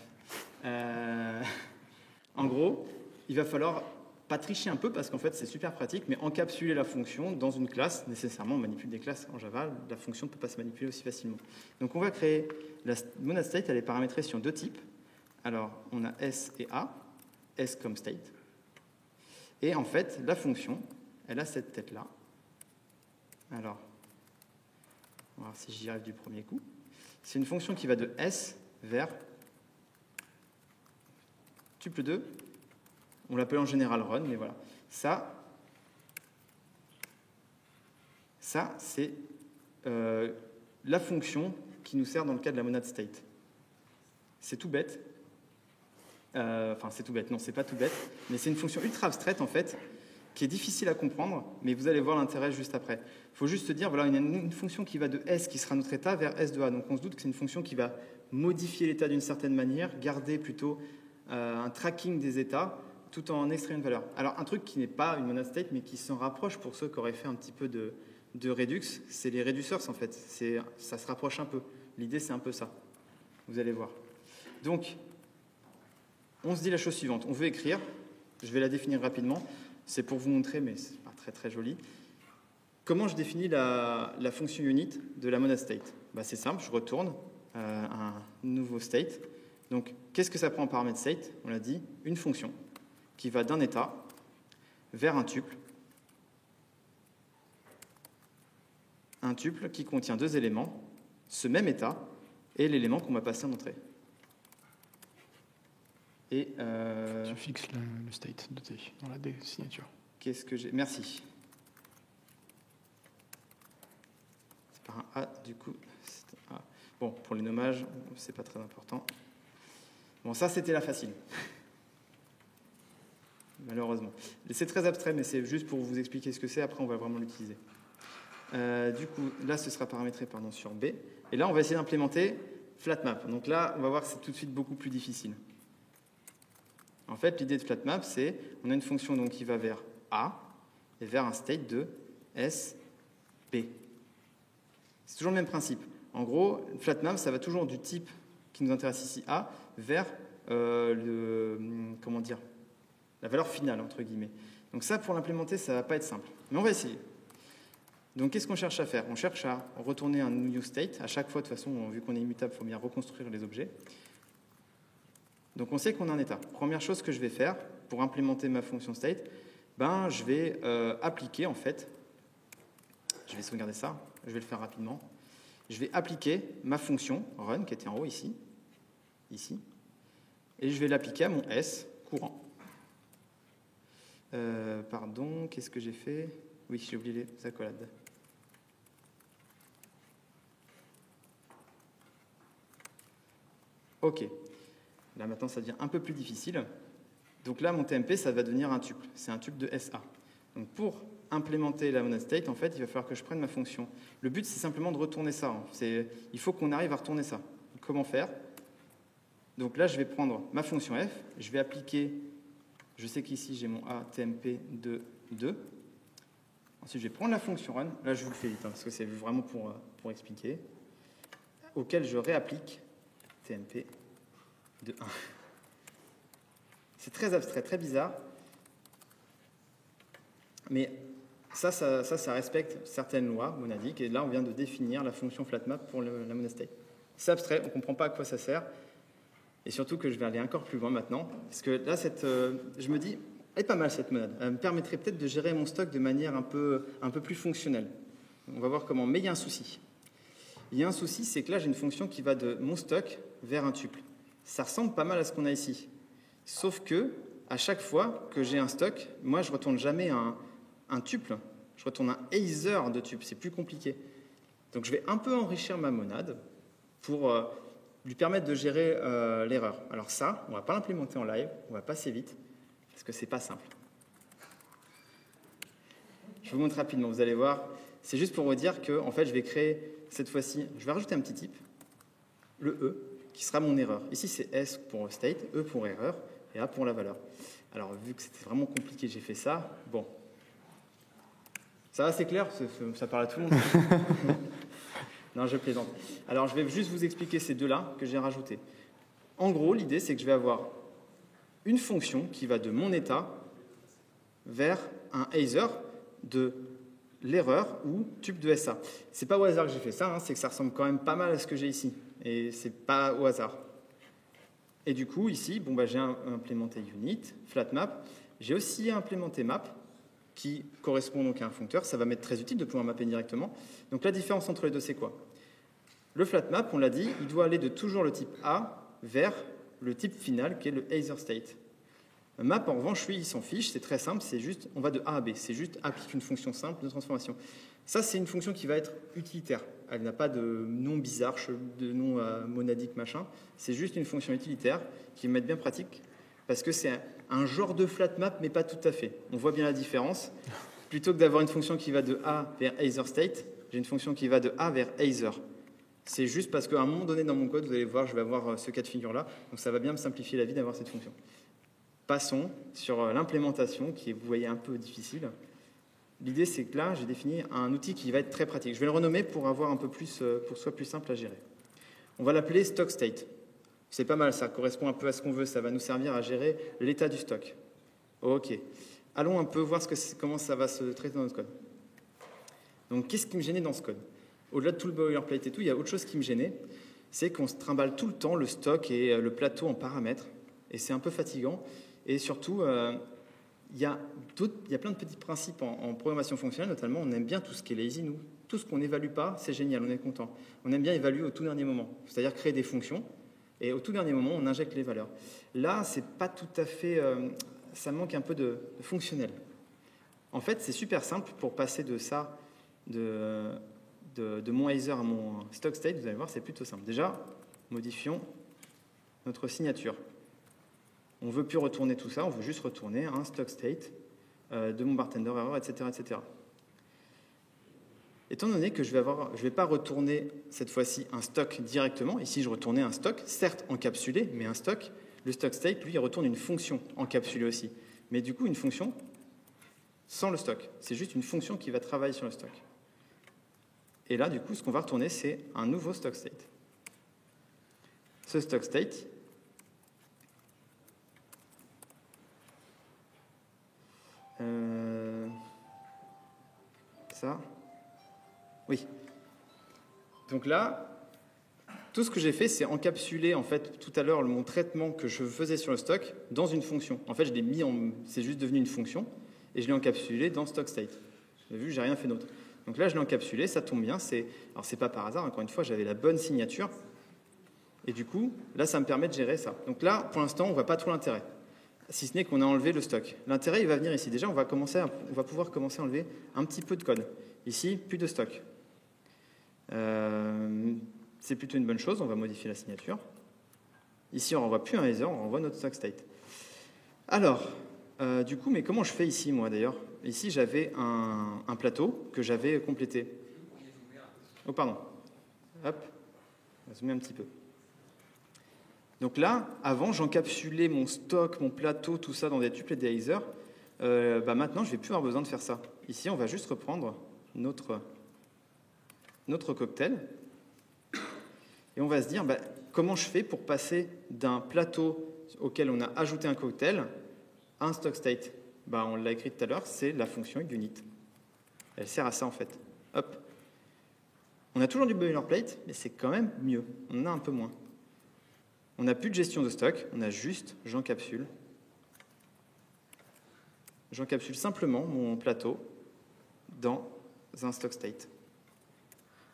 En gros, il va falloir pas tricher un peu parce qu'en fait, c'est super pratique, mais encapsuler la fonction dans une classe. Nécessairement, on manipule des classes en Java. La fonction ne peut pas se manipuler aussi facilement. Donc, on va créer la monade state. Elle est paramétrée sur deux types. Alors, on a S et A. S comme state. Et en fait, la fonction, elle a cette tête-là. Alors, on va voir si j'y arrive du premier coup. C'est une fonction qui va de S vers tuple 2. On l'appelle en général run, mais voilà. Ça c'est la fonction qui nous sert dans le cas de la monade state. C'est tout bête. Enfin, c'est tout bête. Non, c'est pas tout bête. Mais c'est une fonction ultra abstraite, en fait, qui est difficile à comprendre, mais vous allez voir l'intérêt juste après. Il faut juste se dire, voilà, une fonction qui va de S, qui sera notre état, vers S de A. Donc on se doute que c'est une fonction qui va modifier l'état d'une certaine manière, garder plutôt un tracking des états, tout en extrayant une valeur. Alors un truc qui n'est pas une monade state, mais qui s'en rapproche pour ceux qui auraient fait un petit peu de Redux, c'est les reducers en fait. Ça se rapproche un peu. L'idée c'est un peu ça. Vous allez voir. Donc, on se dit la chose suivante. On veut écrire, je vais la définir rapidement. C'est pour vous montrer, mais c'est pas très très joli. Comment je définis la fonction unit de la monade state? C'est simple, je retourne un nouveau state. Donc, qu'est-ce que ça prend en paramètre state? On l'a dit, une fonction qui va d'un état vers un tuple qui contient deux éléments, ce même état et l'élément qu'on va passer en entrée. Et tu fixes le state de T dans la signature. Qu'est-ce que j'ai? Merci. C'est par un A, du coup. C'est un A. Bon, pour les nommages, c'est pas très important. Bon, ça, c'était la facile. Malheureusement. C'est très abstrait, mais c'est juste pour vous expliquer ce que c'est. Après, on va vraiment l'utiliser. Du coup, là, ce sera paramétré sur B. Et là, on va essayer d'implémenter FlatMap. Donc là, on va voir que c'est tout de suite beaucoup plus difficile. En fait, l'idée de FlatMap, c'est on a une fonction donc, qui va vers A et vers un state de S, B. C'est toujours le même principe. En gros, FlatMap, ça va toujours du type qui nous intéresse ici, A, vers la valeur finale, entre guillemets. Donc ça, pour l'implémenter, ça ne va pas être simple. Mais on va essayer. Donc, qu'est-ce qu'on cherche à faire? On cherche à retourner un new state. À chaque fois, de toute façon, vu qu'on est immutable, il faut bien reconstruire les objets. Donc, on sait qu'on a un état. Première chose que je vais faire pour implémenter ma fonction state, je vais appliquer, en fait, je vais sauvegarder ça, je vais le faire rapidement. Je vais appliquer ma fonction run, qui était en haut ici, et je vais l'appliquer à mon S courant. Pardon, qu'est-ce que j'ai fait? Oui, j'ai oublié les accolades. Ok. Là, maintenant, ça devient un peu plus difficile. Donc là, mon TMP, ça va devenir un tuple. C'est un tuple de SA. Donc pour implémenter la monade state, en fait, il va falloir que je prenne ma fonction. Le but, c'est simplement de retourner ça. Il faut qu'on arrive à retourner ça. Comment faire? Donc là, je vais prendre ma fonction f, je vais appliquer, je sais qu'ici, j'ai mon a tmp de 2. Ensuite, je vais prendre la fonction run. Là, je vous le fais vite, parce que c'est vraiment pour expliquer. Auquel je réapplique tmp de 1. C'est très abstrait, très bizarre. Mais ça respecte certaines lois monadiques. Et là, on vient de définir la fonction flatmap pour la monade state. C'est abstrait, on ne comprend pas à quoi ça sert. Et surtout que je vais aller encore plus loin maintenant. Parce que là, je me dis, Elle est pas mal cette monade. Elle me permettrait peut-être de gérer mon stock de manière un peu plus fonctionnelle. On va voir comment. Mais il y a un souci. Il y a un souci, c'est que là, j'ai une fonction qui va de mon stock vers un tuple. Ça ressemble pas mal à ce qu'on a ici. Sauf que, à chaque fois que j'ai un stock, moi, je ne retourne jamais un tuple. Je retourne un Either de tuple. C'est plus compliqué. Donc, je vais un peu enrichir ma monade pour lui permettre de gérer l'erreur. Alors ça, on ne va pas l'implémenter en live. On va passer vite. Parce que ce n'est pas simple. Je vous montre rapidement, vous allez voir. C'est juste pour vous dire que en fait, je vais créer, cette fois-ci, je vais rajouter un petit type, le E, qui sera mon erreur. Ici, c'est S pour state, E pour erreur, et A pour la valeur. Alors, vu que c'était vraiment compliqué, j'ai fait ça. Bon. Ça va, c'est clair? Ça parle à tout le monde. Non, je plaisante. Alors, je vais juste vous expliquer ces deux-là que j'ai rajoutés. En gros, l'idée, c'est que je vais avoir une fonction qui va de mon état vers un Either de l'erreur ou tuple de SA. C'est pas au hasard que j'ai fait ça, hein, c'est que ça ressemble quand même pas mal à ce que j'ai ici. Et c'est pas au hasard. Et du coup, ici, bon, j'ai implémenté unit, flatmap. J'ai aussi implémenté map, qui correspond donc à un functeur. Ça va m'être très utile de pouvoir mapper directement. Donc la différence entre les deux, c'est quoi? Le flatmap, on l'a dit, il doit aller de toujours le type A vers le type final qui est le Either state. Un map, en revanche, lui, il s'en fiche, c'est très simple, c'est juste, on va de A à B, c'est juste applique une fonction simple de transformation. Ça, c'est une fonction qui va être utilitaire. Elle n'a pas de nom bizarre, de nom monadique, machin. C'est juste une fonction utilitaire qui va être bien pratique parce que c'est un genre de flat map, mais pas tout à fait. On voit bien la différence. Plutôt que d'avoir une fonction qui va de A vers Either state, j'ai une fonction qui va de A vers Either. C'est juste parce qu'à un moment donné dans mon code, vous allez voir, je vais avoir ce cas de figure-là. Donc ça va bien me simplifier la vie d'avoir cette fonction. Passons sur l'implémentation qui est, vous voyez, un peu difficile. L'idée, c'est que là, j'ai défini un outil qui va être très pratique. Je vais le renommer pour avoir un peu plus, pour que ce soit plus simple à gérer. On va l'appeler stock state. C'est pas mal, ça correspond un peu à ce qu'on veut. Ça va nous servir à gérer l'état du stock. OK. Allons un peu voir comment ça va se traiter dans notre code. Donc, qu'est-ce qui me gênait dans ce code? Au-delà de tout le boilerplate et tout, il y a autre chose qui me gênait. C'est qu'on se trimballe tout le temps le stock et le plateau en paramètres. Et c'est un peu fatigant. Et surtout, il y a plein de petits principes en programmation fonctionnelle, notamment, on aime bien tout ce qui est lazy, nous. Tout ce qu'on n'évalue pas, c'est génial, on est content. On aime bien évaluer au tout dernier moment, c'est-à-dire créer des fonctions, et au tout dernier moment, on injecte les valeurs. Là, c'est pas tout à fait... ça manque un peu de fonctionnel. En fait, c'est super simple pour passer de ça, de mon Either à mon stock state, vous allez voir, c'est plutôt simple. Déjà, modifions notre signature. On ne veut plus retourner tout ça, on veut juste retourner un stock state de mon bartender error, etc., etc. Étant donné que je ne vais pas retourner cette fois-ci un stock directement, ici je retournais un stock, certes encapsulé, mais un stock, le stock state, lui, il retourne une fonction encapsulée aussi. Mais du coup, une fonction sans le stock. C'est juste une fonction qui va travailler sur le stock. Et là, du coup, ce qu'on va retourner, c'est un nouveau stock state. Ce stock state, ça, oui. Donc là, tout ce que j'ai fait, c'est encapsuler en fait tout à l'heure mon traitement que je faisais sur le stock dans une fonction. En fait, je l'ai mis c'est juste devenu une fonction et je l'ai encapsulé dans stock state. Vous avez vu, j'ai rien fait d'autre. Donc là, je l'ai encapsulé, ça tombe bien. Alors c'est pas par hasard. Encore une fois, j'avais la bonne signature et du coup, là, ça me permet de gérer ça. Donc là, pour l'instant, on voit pas trop l'intérêt. Si ce n'est qu'on a enlevé le stock. L'intérêt, il va venir ici. Déjà, on va pouvoir commencer à enlever un petit peu de code. Ici, plus de stock. C'est plutôt une bonne chose. On va modifier la signature. Ici, on ne renvoie plus un Either, on renvoie notre stock state. Alors, du coup, mais comment je fais ici, moi, d'ailleurs? Ici, j'avais un plateau que j'avais complété. Oh, pardon. Hop, on va zoomer un petit peu. Donc là, avant, j'encapsulais mon stock, mon plateau, tout ça dans des tuples et des Either. Maintenant, je ne vais plus avoir besoin de faire ça. Ici, on va juste reprendre notre cocktail. Et on va se dire, comment je fais pour passer d'un plateau auquel on a ajouté un cocktail à un stock state? On l'a écrit tout à l'heure, c'est la fonction unit. Elle sert à ça, en fait. Hop. On a toujours du boilerplate, mais c'est quand même mieux. On en a un peu moins. On n'a plus de gestion de stock, on a juste j'encapsule. j'encapsule simplement mon plateau dans un stock state.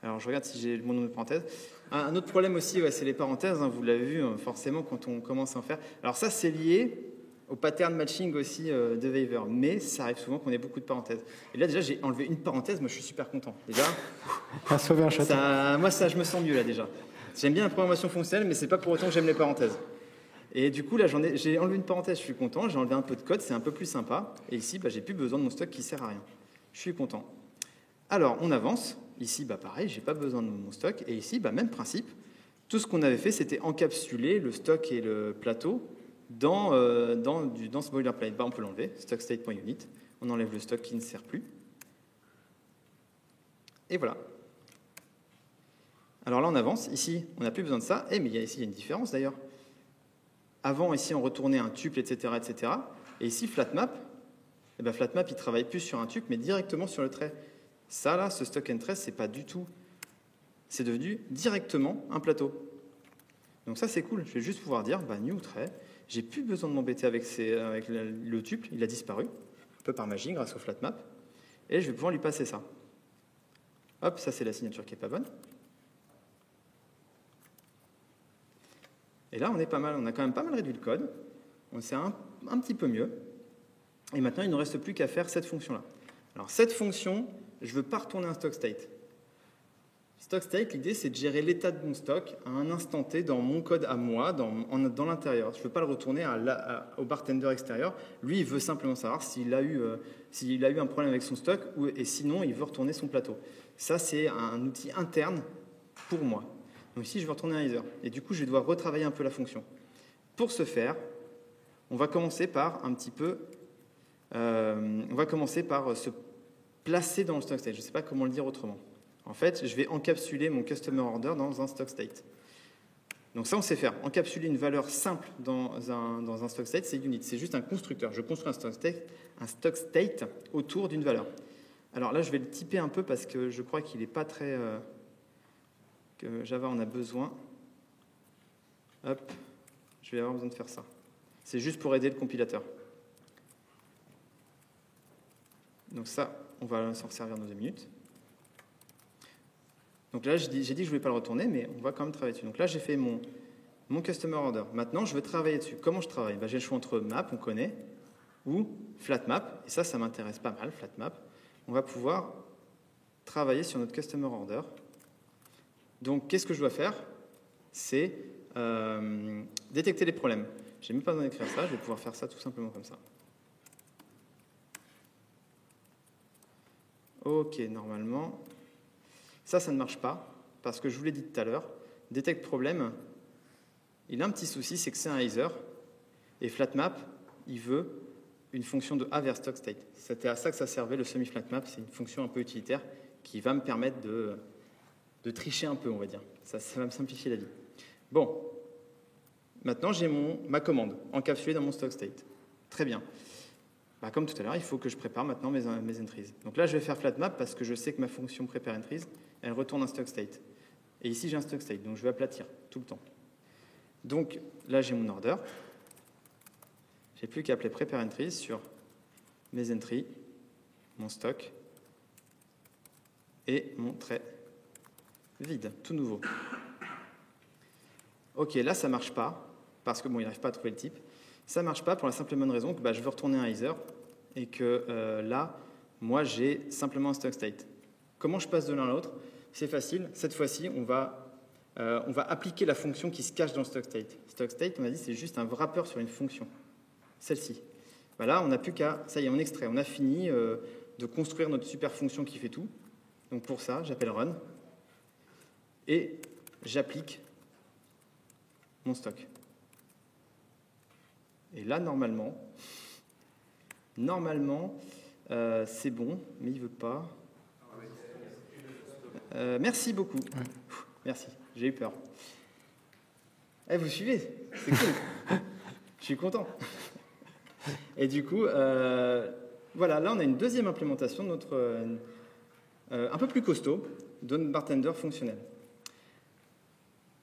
Alors, je regarde si j'ai mon nom de parenthèse. Un autre problème aussi, c'est les parenthèses. Hein, vous l'avez vu, forcément, quand on commence à en faire. Alors ça, c'est lié au pattern matching aussi de Weaver. Mais ça arrive souvent qu'on ait beaucoup de parenthèses. Et là, déjà, j'ai enlevé une parenthèse. Moi, je suis super content. Déjà, On a sauvé un château. moi, je me sens mieux, là, déjà. J'aime bien la programmation fonctionnelle, mais c'est pas pour autant que j'aime les parenthèses. Et du coup, là, j'ai enlevé une parenthèse. Je suis content. J'ai enlevé un peu de code. C'est un peu plus sympa. Et ici, j'ai plus besoin de mon stock qui sert à rien. Je suis content. Alors, on avance. Ici, pareil, je n'ai pas besoin de mon stock. Et ici, même principe. Tout ce qu'on avait fait, c'était encapsuler le stock et le plateau dans ce boilerplate. On peut l'enlever, stockstate.unit. On enlève le stock qui ne sert plus. Et voilà. Alors là, on avance. Ici, on n'a plus besoin de ça. Mais ici, il y a une différence d'ailleurs. Avant, ici, on retournait un tuple, etc., etc. Et ici, flatmap, flatmap, il ne travaille plus sur un tuple, mais directement sur le trait. Ça, là, ce stock and trace, c'est pas du tout. C'est devenu directement un plateau. Donc ça, c'est cool. Je vais juste pouvoir dire, new trait. J'ai plus besoin de m'embêter avec le tuple. Il a disparu, un peu par magie, grâce au flatmap. Et je vais pouvoir lui passer ça. Hop, ça, c'est la signature qui n'est pas bonne. Et là, on est pas mal. On a quand même pas mal réduit le code. On sait un petit peu mieux. Et maintenant, il ne nous reste plus qu'à faire cette fonction-là. Alors, cette fonction, je ne veux pas retourner un stock state. Stock state, l'idée, c'est de gérer l'état de mon stock à un instant T dans mon code à moi, dans l'intérieur. Je ne veux pas le retourner au bartender extérieur. Lui, il veut simplement savoir s'il a eu un problème avec son stock et sinon, il veut retourner son plateau. Ça, c'est un outil interne pour moi. Donc ici, je vais retourner un either. Et du coup, je vais devoir retravailler un peu la fonction. Pour ce faire, on va commencer par se placer dans le stock state. Je ne sais pas comment le dire autrement. En fait, je vais encapsuler mon customer order dans un stock state. Donc ça, on sait faire. Encapsuler une valeur simple dans un stock state, c'est unit. C'est juste un constructeur. Je construis un stock state autour d'une valeur. Alors là, je vais le typer un peu parce que je crois qu'il n'est pas très... que Java en a besoin. Hop, je vais avoir besoin de faire ça. C'est juste pour aider le compilateur. Donc ça, on va s'en servir dans 2 minutes. Donc là, j'ai dit que je ne voulais pas le retourner, mais on va quand même travailler dessus. Donc là, j'ai fait mon customer order. Maintenant, je veux travailler dessus. Comment je travaille ? J'ai le choix entre map, on connaît, ou flatmap. Et ça m'intéresse pas mal, flatmap. On va pouvoir travailler sur notre customer order. Donc, qu'est-ce que je dois faire ? C'est détecter les problèmes. Je n'ai même pas besoin d'écrire ça, je vais pouvoir faire ça tout simplement comme ça. Ok, normalement, ça ne marche pas, parce que je vous l'ai dit tout à l'heure, détecte problème, il a un petit souci, c'est que c'est un either, et flatmap, il veut une fonction de A vers stock state. C'était à ça que ça servait, le semi-flatmap, c'est une fonction un peu utilitaire qui va me permettre de tricher un peu, on va dire. Ça va me simplifier la vie. Bon, maintenant j'ai ma commande encapsulée dans mon stock state. Très bien. Comme tout à l'heure, il faut que je prépare maintenant mes entries. Donc là, je vais faire flatmap parce que je sais que ma fonction prepare entries, elle retourne un stock state. Et ici, j'ai un stock state, donc je vais aplatir tout le temps. Donc là, j'ai mon order. J'ai plus qu'à appeler prepare entries sur mes entries, mon stock et mon trait vide, tout nouveau. Ok, là, ça ne marche pas parce que il n'arrive pas à trouver le type. Ça ne marche pas pour la simple et bonne raison que je veux retourner un either et que là, moi, j'ai simplement un stock state. Comment je passe de l'un à l'autre ? C'est facile. Cette fois-ci, on va appliquer la fonction qui se cache dans le stock state. Stock state, on a dit, c'est juste un wrapper sur une fonction. Celle-ci. Là, on n'a plus qu'à... Ça y est, on extrait. On a fini de construire notre super fonction qui fait tout. Donc pour ça, j'appelle run et j'applique mon stock. Et là, normalement, c'est bon, mais il ne veut pas. Merci beaucoup. Ouais. Merci, j'ai eu peur. Vous suivez, c'est cool. Je suis content. Et du coup, voilà, là, on a une deuxième implémentation de notre, un peu plus costaud, de notre bartender fonctionnel.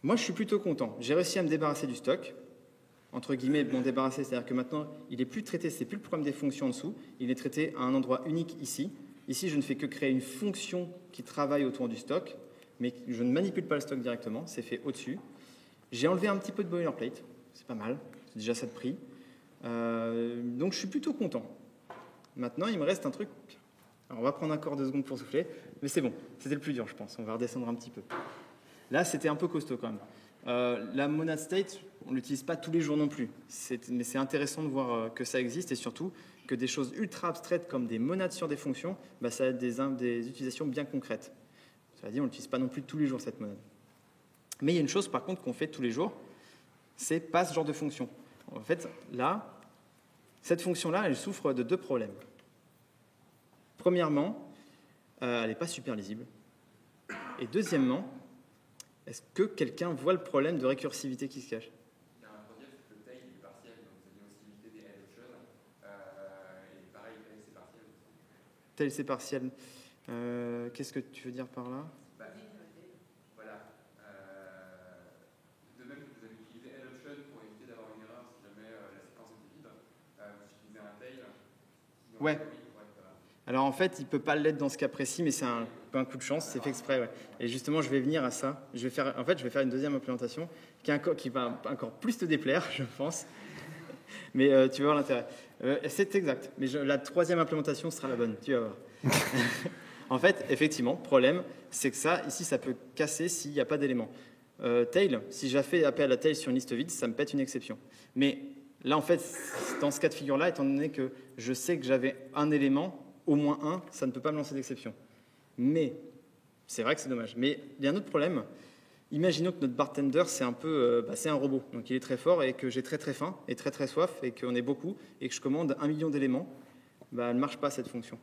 Moi, je suis plutôt content. J'ai réussi à me débarrasser du stock. entre guillemets, m'en débarrasser. C'est-à-dire que maintenant, il n'est plus traité, c'est plus le problème des fonctions en dessous, il est traité à un endroit unique ici. Ici, je ne fais que créer une fonction qui travaille autour du stock, mais je ne manipule pas le stock directement, c'est fait au-dessus. J'ai enlevé un petit peu de boilerplate, c'est pas mal, c'est déjà ça de prix. Donc je suis plutôt content. Maintenant, il me reste un truc. Alors, on va prendre encore 2 secondes pour souffler, mais c'est bon, c'était le plus dur, je pense. On va redescendre un petit peu. Là, c'était un peu costaud quand même. La monad state, on ne l'utilise pas tous les jours non plus, mais c'est intéressant de voir que ça existe et surtout que des choses ultra abstraites comme des monades sur des fonctions, bah, ça a des utilisations bien concrètes. Cela dit, on ne l'utilise pas non plus tous les jours, cette monade. Mais il y a une chose, par contre, qu'on fait tous les jours, c'est pas ce genre de fonction. En fait, là, cette fonction-là, elle souffre de 2 problèmes. Premièrement, elle n'est pas super lisible. Et deuxièmement, est-ce que quelqu'un voit le problème de récursivité qui se cache? Il y a un produit, c'est que le tail est partiel, donc ça vient aussi limiter des head options. Et pareil, tail c'est partiel. Tail c'est partiel. Qu'est-ce que tu veux dire par là? Voilà. De même que vous avez utilisé head option pour éviter d'avoir une erreur si jamais la séquence était vide, vous utilisez un tail. Ouais. Alors en fait, il ne peut pas l'être dans ce cas précis, mais c'est un coup de chance, c'est fait exprès. Ouais. Et justement, je vais venir à ça. Je vais faire une deuxième implémentation qui va encore plus te déplaire, je pense. Mais tu vas voir l'intérêt. C'est exact. Mais la 3e implémentation sera la bonne, tu vas voir. En fait, effectivement, problème, c'est que ça, ici, ça peut casser s'il n'y a pas d'élément. Tail, si j'ai fait appel à tail sur une liste vide, ça me pète une exception. Mais là, en fait, dans ce cas de figure-là, étant donné que je sais que j'avais un élément, au moins un, ça ne peut pas me lancer d'exception. Mais, c'est vrai que c'est dommage. Mais il y a un autre problème. Imaginons que notre bartender, c'est un peu, c'est un robot. Donc il est très fort et que j'ai très très faim et très très soif et qu'on est beaucoup et que je commande 1 million d'éléments. Elle ne marche pas cette fonction.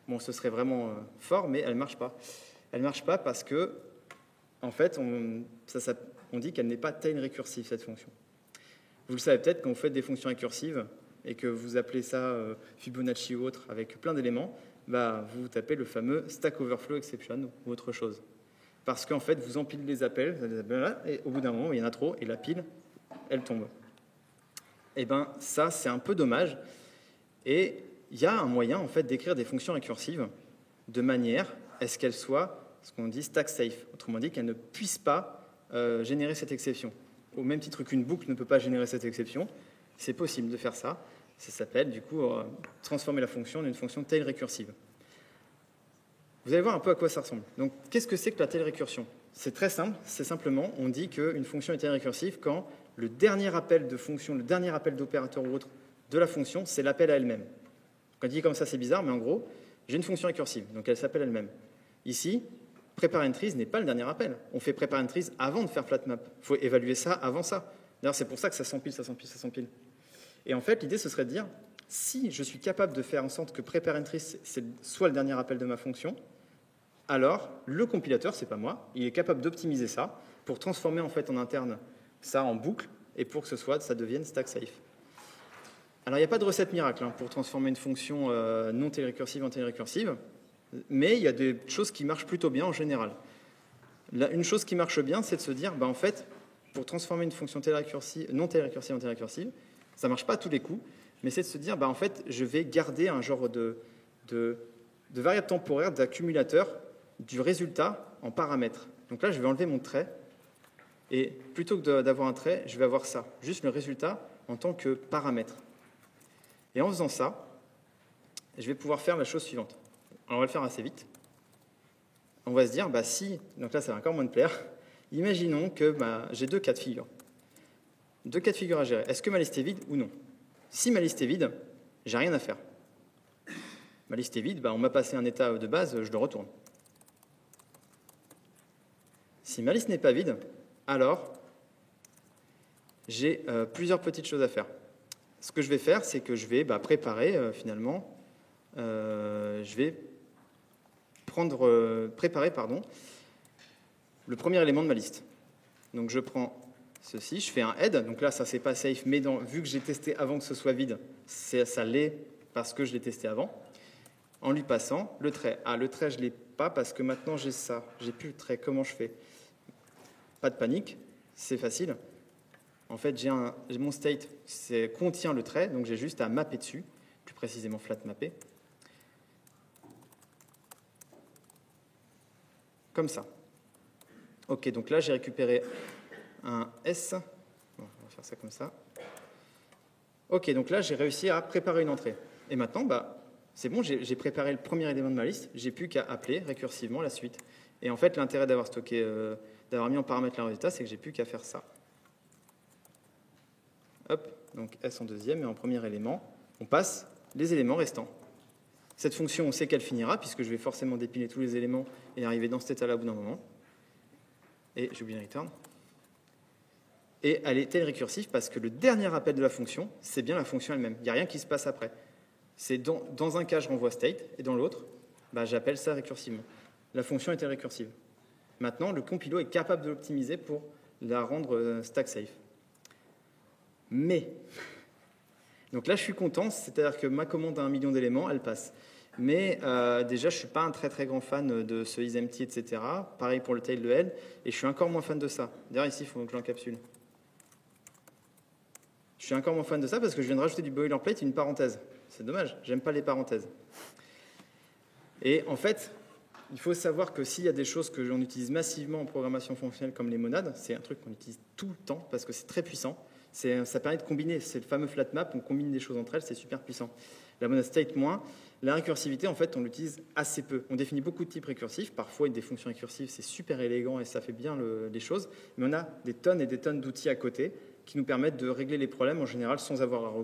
Bon, ce serait vraiment fort, mais elle ne marche pas. Elle ne marche pas parce que, en fait, on dit qu'elle n'est pas tail récursive, cette fonction. Vous le savez peut-être, quand vous faites des fonctions récursives et que vous appelez ça Fibonacci ou autre avec plein d'éléments, vous tapez le fameux Stack Overflow Exception ou autre chose. Parce qu'en fait, vous empilez les appels, et au bout d'un moment, il y en a trop, et la pile, elle tombe. Et bien, ça, c'est un peu dommage. Et il y a un moyen, en fait, d'écrire des fonctions récursives de manière à ce qu'elles soient, ce qu'on dit, stack safe. Autrement dit, qu'elles ne puissent pas générer cette exception. Au même titre qu'une boucle ne peut pas générer cette exception, c'est possible de faire ça. Ça s'appelle, du coup, transformer la fonction en une fonction tail récursive. Vous allez voir un peu à quoi ça ressemble. Donc, qu'est-ce que c'est que la tail récursion? C'est très simple, c'est simplement, on dit qu'une fonction est tail récursive quand le dernier appel de fonction, le dernier appel d'opérateur ou autre de la fonction, c'est l'appel à elle-même. Quand on dit comme ça, c'est bizarre, mais en gros, j'ai une fonction récursive, donc elle s'appelle elle-même. Ici, prepare entries n'est pas le dernier appel. On fait prepare entries avant de faire flatmap. Il faut évaluer ça avant ça. D'ailleurs, c'est pour ça que ça s'empile, ça s'empile, ça s'empile. Et en fait, l'idée, ce serait de dire, si je suis capable de faire en sorte que prepare entries soit le dernier appel de ma fonction, alors le compilateur, c'est pas moi, il est capable d'optimiser ça pour transformer en fait en interne ça en boucle et pour que ça devienne stack safe. Alors il n'y a pas de recette miracle pour transformer une fonction non tail récursive en tail récursive, mais il y a des choses qui marchent plutôt bien en général. Une chose qui marche bien, c'est de se dire, en fait, pour transformer une fonction non tail récursive en tail récursive, ça ne marche pas à tous les coups, mais c'est de se dire, en fait, je vais garder un genre de variable temporaire d'accumulateur du résultat en paramètres. Donc là, je vais enlever mon trait, et plutôt que d'avoir un trait, je vais avoir ça, juste le résultat en tant que paramètre. Et en faisant ça, je vais pouvoir faire la chose suivante. Alors, on va le faire assez vite. On va se dire, si, donc là, ça va encore moins me plaire, imaginons que j'ai 2 cas de figure. 2 cas de figure à gérer. Est-ce que ma liste est vide ou non? Si ma liste est vide, j'ai rien à faire. Ma liste est vide, on m'a passé un état de base, je le retourne. Si ma liste n'est pas vide, alors j'ai plusieurs petites choses à faire. Ce que je vais faire, c'est que je vais préparer finalement, je vais préparer le premier élément de ma liste. Donc je prends ceci, je fais un head, donc là ça c'est pas safe, mais vu que j'ai testé avant que ce soit vide, ça l'est parce que je l'ai testé avant, en lui passant le trait. Ah, le trait je l'ai pas parce que maintenant j'ai ça, j'ai plus le trait, comment je fais? Pas de panique, c'est facile. En fait, j'ai mon state contient le trait, donc j'ai juste à mapper dessus, plus précisément flat mapper. Comme ça. Ok, donc là, j'ai récupéré un S. Bon, on va faire ça comme ça. Ok, donc là, j'ai réussi à préparer une entrée. Et maintenant, c'est bon, j'ai préparé le premier élément de ma liste, j'ai plus qu'à appeler récursivement la suite. Et en fait, l'intérêt d'avoir stocké, d'avoir mis en paramètre le résultat, c'est que j'ai plus qu'à faire ça. Hop, donc S en deuxième, et en premier élément, on passe les éléments restants. Cette fonction, on sait qu'elle finira, puisque je vais forcément dépiler tous les éléments et arriver dans cet état-là au bout d'un moment. Et j'ai oublié le return. Et elle est telle récursive parce que le dernier appel de la fonction, c'est bien la fonction elle-même. Il n'y a rien qui se passe après. C'est dans un cas, je renvoie state, et dans l'autre, j'appelle ça récursivement. La fonction est récursive. Maintenant, le compilo est capable de l'optimiser pour la rendre stack safe. Mais, donc là, je suis content, c'est-à-dire que ma commande a 1 million d'éléments, elle passe. Mais déjà, je ne suis pas un très très grand fan de ce isempty, etc. Pareil pour le tail de L, et je suis encore moins fan de ça. D'ailleurs, ici, il faut que j'encapsule. Je suis encore moins fan de ça parce que je viens de rajouter du boilerplate et une parenthèse. C'est dommage, j'aime pas les parenthèses. Et en fait, il faut savoir que s'il y a des choses que l'on utilise massivement en programmation fonctionnelle comme les monades, c'est un truc qu'on utilise tout le temps parce que c'est très puissant. Ça permet de combiner, c'est le fameux flat map, on combine des choses entre elles, c'est super puissant. La monade state moins, la récursivité, en fait, on l'utilise assez peu. On définit beaucoup de types récursifs, parfois des fonctions récursives, c'est super élégant et ça fait bien les choses, mais on a des tonnes et des tonnes d'outils à côté qui nous permettent de régler les problèmes en général sans avoir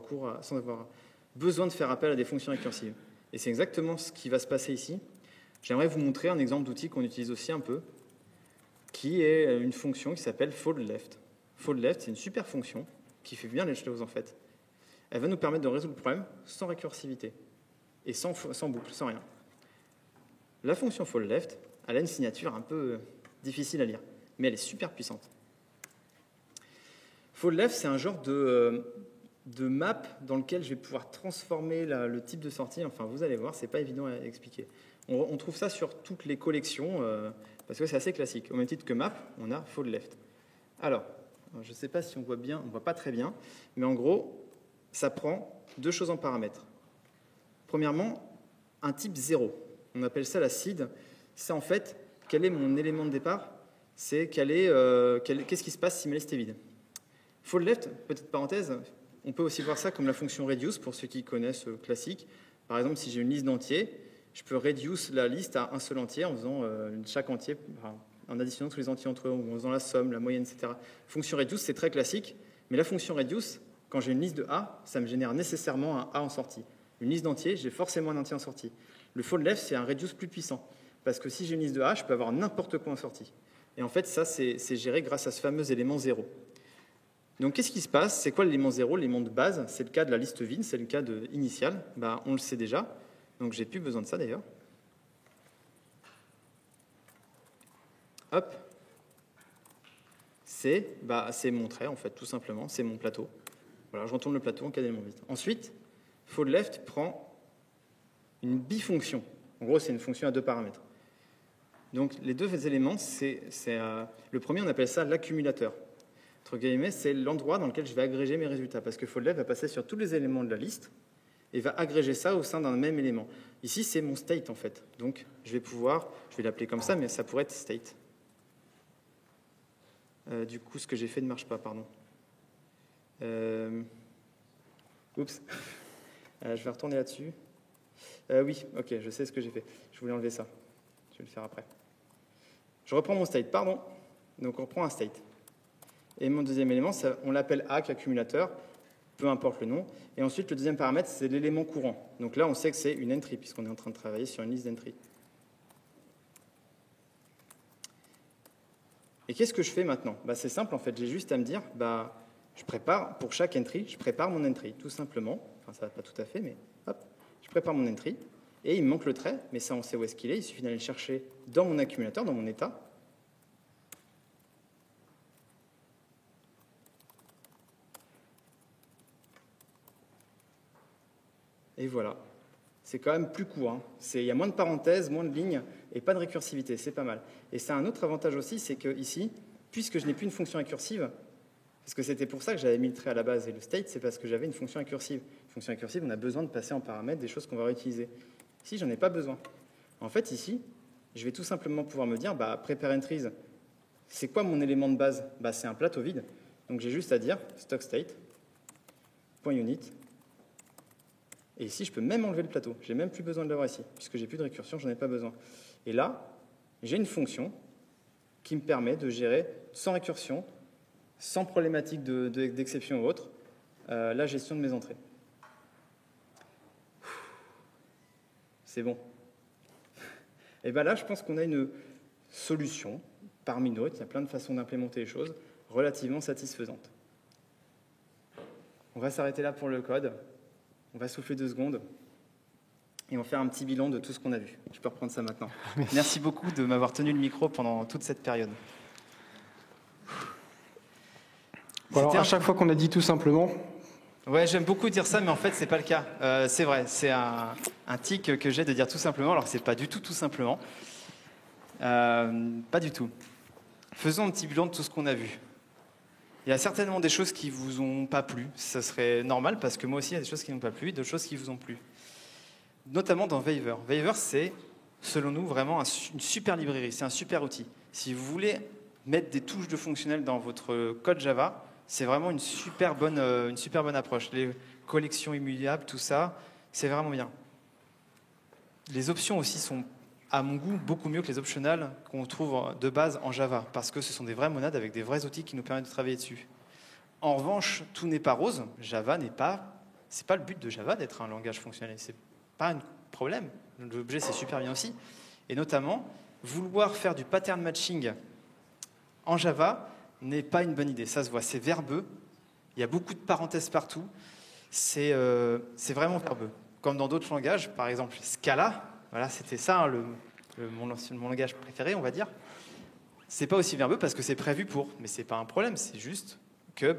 besoin de faire appel à des fonctions récursives. Et c'est exactement ce qui va se passer ici. J'aimerais vous montrer un exemple d'outil qu'on utilise aussi un peu, qui est une fonction qui s'appelle foldLeft. FoldLeft, c'est une super fonction qui fait bien les choses en fait. Elle va nous permettre de résoudre le problème sans récursivité et sans boucle, sans rien. La fonction foldLeft, elle a une signature un peu difficile à lire, mais elle est super puissante. FoldLeft, c'est un genre de map dans lequel je vais pouvoir transformer le type de sortie. Enfin, vous allez voir, c'est pas évident à expliquer. On trouve ça sur toutes les collections, parce que c'est assez classique. Au même titre que map, on a foldLeft. Alors, je ne sais pas si on voit bien, on ne voit pas très bien, mais en gros, ça prend deux choses en paramètres. Premièrement, un type 0. On appelle ça la seed. C'est en fait, quel est mon élément de départ? C'est qu'est-ce qui se passe si ma liste est vide. foldLeft, petite parenthèse, on peut aussi voir ça comme la fonction reduce, pour ceux qui connaissent classique. Par exemple, si j'ai une liste d'entiers, je peux reduce la liste à un seul entier en faisant chaque entier, en additionnant tous les entiers entre eux, ou en faisant la somme, la moyenne, etc. Fonction reduce, c'est très classique, mais la fonction reduce, quand j'ai une liste de A, ça me génère nécessairement un A en sortie. Une liste d'entiers, j'ai forcément un entier en sortie. Le foldLeft, c'est un reduce plus puissant, parce que si j'ai une liste de A, je peux avoir n'importe quoi en sortie. Et en fait, ça, c'est géré grâce à ce fameux élément 0. Donc, qu'est-ce qui se passe? C'est quoi l'élément 0? L'élément de base, c'est le cas de la liste vide, c'est le cas initial. On le sait déjà, donc j'ai plus besoin de ça d'ailleurs. Hop, c'est mon trait en fait, tout simplement, c'est mon plateau. Voilà, je retourne le plateau en cas d'élément vide. Ensuite, foldLeft prend une bifonction. En gros, c'est une fonction à deux paramètres. Donc, les deux éléments, le premier, on appelle ça l'accumulateur. Entre guillemets, c'est l'endroit dans lequel je vais agréger mes résultats, parce que foldLeft va passer sur tous les éléments de la liste et va agréger ça au sein d'un même élément. Ici, c'est mon state en fait. Donc, je vais l'appeler comme ça, mais ça pourrait être state. Du coup, ce que j'ai fait ne marche pas, pardon. Oups. Je vais retourner là-dessus. Oui, ok, je sais ce que j'ai fait. Je voulais enlever ça. Je vais le faire après. Je reprends mon state, pardon. Donc, on reprend un state. Et mon deuxième élément, on l'appelle ACK, accumulateur, peu importe le nom. Et ensuite, le deuxième paramètre, c'est l'élément courant. Donc là, on sait que c'est une entry, puisqu'on est en train de travailler sur une liste d'entry. Et qu'est-ce que je fais maintenant? C'est simple, en fait. J'ai juste à me dire, je prépare, pour chaque entry, je prépare mon entry, tout simplement. Enfin, ça ne va pas tout à fait, mais hop, je prépare mon entry. Et il me manque le trait, mais ça, on sait où est-ce qu'il est. Il suffit d'aller le chercher dans mon accumulateur, dans mon état. Et voilà. C'est quand même plus court. Il y a moins de parenthèses, moins de lignes et pas de récursivité. C'est pas mal. Et ça a un autre avantage aussi, c'est que ici, puisque je n'ai plus une fonction récursive, Parce que c'était pour ça que j'avais mis le trait à la base. Et le state, c'est parce que j'avais une fonction incursive. Une fonction incursive, on a besoin de passer en paramètre des choses qu'on va réutiliser. Ici, j'en ai pas besoin. En fait, ici, je vais tout simplement pouvoir me dire, prepare entries, c'est quoi mon élément de base? C'est un plateau vide. Donc j'ai juste à dire stock state, .unit. Et ici, je peux même enlever le plateau. J'ai même plus besoin de l'avoir ici, puisque j'ai plus de récursion, j'en ai pas besoin. Et là, j'ai une fonction qui me permet de gérer sans récursion, sans problématique d'exception ou autre, la gestion de mes entrées. C'est bon. Et bien là, je pense qu'on a une solution, parmi d'autres, il y a plein de façons d'implémenter les choses, relativement satisfaisante. On va s'arrêter là pour le code, on va souffler 2 secondes, et on va faire un petit bilan de tout ce qu'on a vu. Je peux reprendre ça maintenant. Merci beaucoup de m'avoir tenu le micro pendant toute cette période. Bon, alors, à chaque fois qu'on a dit tout simplement... Ouais, j'aime beaucoup dire ça, mais en fait, c'est pas le cas. C'est vrai, c'est un tic que j'ai de dire tout simplement, alors que c'est pas du tout simplement. Pas du tout. Faisons un petit bilan de tout ce qu'on a vu. Il y a certainement des choses qui vous ont pas plu. Ça serait normal, parce que moi aussi, il y a des choses qui n'ont pas plu, d'autres choses qui vous ont plu. Notamment dans Waver. Waver, c'est, selon nous, vraiment une super librairie, c'est un super outil. Si vous voulez mettre des touches de fonctionnel dans votre code Java, c'est vraiment une super bonne approche. Les collections immuables, tout ça, c'est vraiment bien. Les options aussi sont, à mon goût, beaucoup mieux que les optionales qu'on trouve de base en Java, parce que ce sont des vraies monades avec des vrais outils qui nous permettent de travailler dessus. En revanche, tout n'est pas rose. Java n'est pas... C'est pas le but de Java d'être un langage fonctionnel. C'est pas un problème. L'objet, c'est super bien aussi. Et notamment, vouloir faire du pattern matching en Java n'est pas une bonne idée. Ça se voit, c'est verbeux. Il y a beaucoup de parenthèses partout. C'est vraiment verbeux. Comme dans d'autres langages, par exemple Scala, voilà, c'était ça mon langage préféré, on va dire. C'est pas aussi verbeux parce que c'est prévu pour, mais c'est pas un problème. C'est juste que,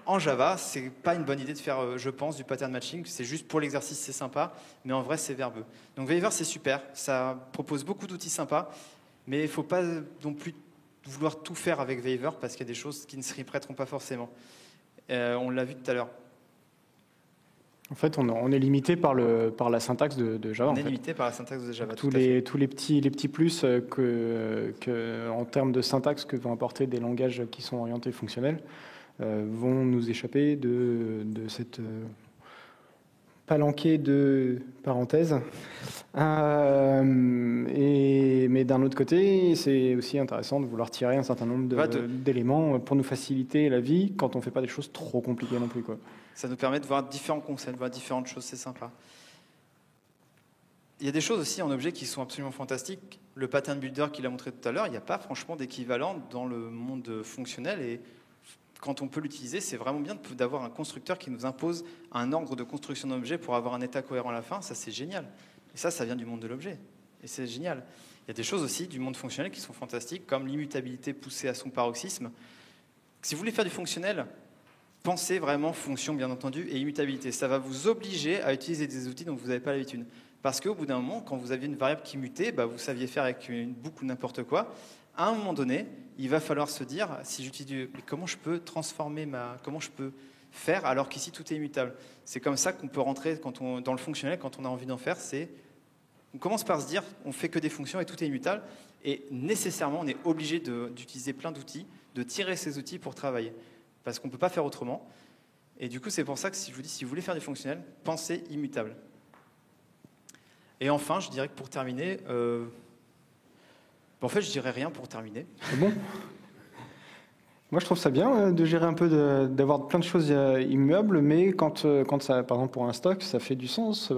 en Java, c'est pas une bonne idée de faire, je pense, du pattern matching. C'est juste pour l'exercice, c'est sympa, mais en vrai, c'est verbeux. Donc Waver, c'est super. Ça propose beaucoup d'outils sympas, mais il faut pas non plus vouloir tout faire avec Waver parce qu'il y a des choses qui ne s'y prêteront pas forcément. On l'a vu tout à l'heure. En fait, on est limité par la syntaxe de Java. On est limité par la syntaxe de Java. Tous les petits plus en termes de syntaxe que vont apporter des langages qui sont orientés fonctionnels vont nous échapper de cette palanquée de parenthèses. Mais d'un autre côté, c'est aussi intéressant de vouloir tirer un certain nombre d'éléments pour nous faciliter la vie quand on ne fait pas des choses trop compliquées non plus, quoi. Ça nous permet de voir différents concepts, de voir différentes choses, c'est sympa. Il y a des choses aussi en objet qui sont absolument fantastiques. Le pattern builder qu'il a montré tout à l'heure, il n'y a pas franchement d'équivalent dans le monde fonctionnel. Et quand on peut l'utiliser, c'est vraiment bien d'avoir un constructeur qui nous impose un ordre de construction d'objet pour avoir un état cohérent à la fin. Ça, c'est génial. Et ça vient du monde de l'objet. Et c'est génial. Il y a des choses aussi du monde fonctionnel qui sont fantastiques, comme l'immutabilité poussée à son paroxysme. Si vous voulez faire du fonctionnel, pensez vraiment fonction, bien entendu, et immutabilité. Ça va vous obliger à utiliser des outils dont vous n'avez pas l'habitude. Parce qu'au bout d'un moment, quand vous aviez une variable qui mutait, vous saviez faire avec une boucle ou n'importe quoi. À un moment donné, il va falloir se dire, si j'utilise, comment je peux transformer comment je peux faire alors qu'ici tout est immutable. C'est comme ça qu'on peut rentrer dans le fonctionnel quand on a envie d'en faire. On commence par se dire, on fait que des fonctions et tout est immutable. Et nécessairement, on est obligé d'utiliser plein d'outils, de tirer ces outils pour travailler. Parce qu'on ne peut pas faire autrement. Et du coup, c'est pour ça que si je vous dis, si vous voulez faire du fonctionnel, pensez immutable. Et enfin, je dirais que pour terminer, en fait, je dirais rien pour terminer. C'est bon. Moi, je trouve ça bien de gérer un peu, d'avoir plein de choses immuables, mais quand ça, par exemple, pour un stock, ça fait du sens,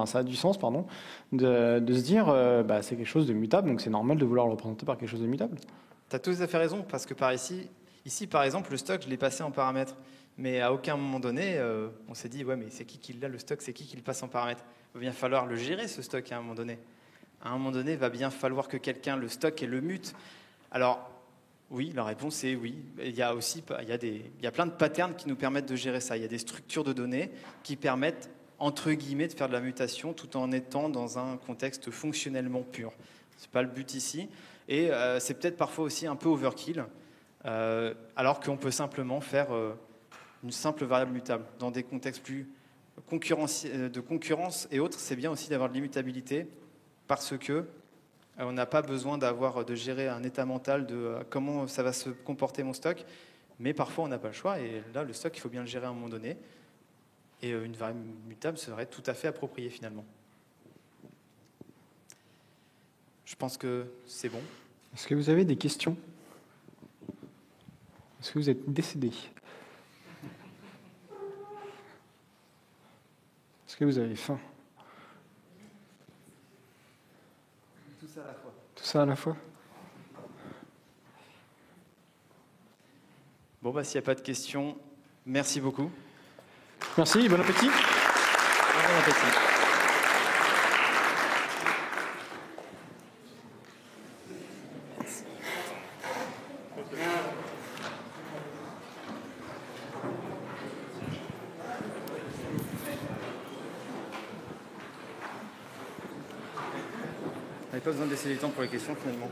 ça a du sens, de se dire, c'est quelque chose de mutable, donc c'est normal de vouloir le représenter par quelque chose de mutable. Tu as tout à fait raison, parce que ici, par exemple, le stock, je l'ai passé en paramètre. Mais à aucun moment donné, on s'est dit, ouais, mais c'est qui l'a, le stock, c'est qui le passe en paramètre? Il va bien falloir le gérer, ce stock, à un moment donné. À un moment donné, il va bien falloir que quelqu'un le stocke et le mute. Alors, oui, la réponse est oui. Il y a plein de patterns qui nous permettent de gérer ça. Il y a des structures de données qui permettent, entre guillemets, de faire de la mutation tout en étant dans un contexte fonctionnellement pur. Ce n'est pas le but ici. Et c'est peut-être parfois aussi un peu overkill. alors qu'on peut simplement faire une simple variable mutable. Dans des contextes plus de concurrence et autres, c'est bien aussi d'avoir de l'immutabilité parce que on n'a pas besoin de gérer un état mental de comment ça va se comporter mon stock, mais parfois on n'a pas le choix et là le stock il faut bien le gérer à un moment donné et une variable mutable serait tout à fait appropriée finalement. Je pense que c'est bon. Est-ce que vous avez des questions? Est-ce que vous êtes décédé? Est-ce que vous avez faim? Tout ça à la fois. Tout ça à la fois? Bon, s'il n'y a pas de questions, merci beaucoup. Merci, bon appétit. Bon appétit. On n'avait pas besoin de laisser du temps pour les questions finalement.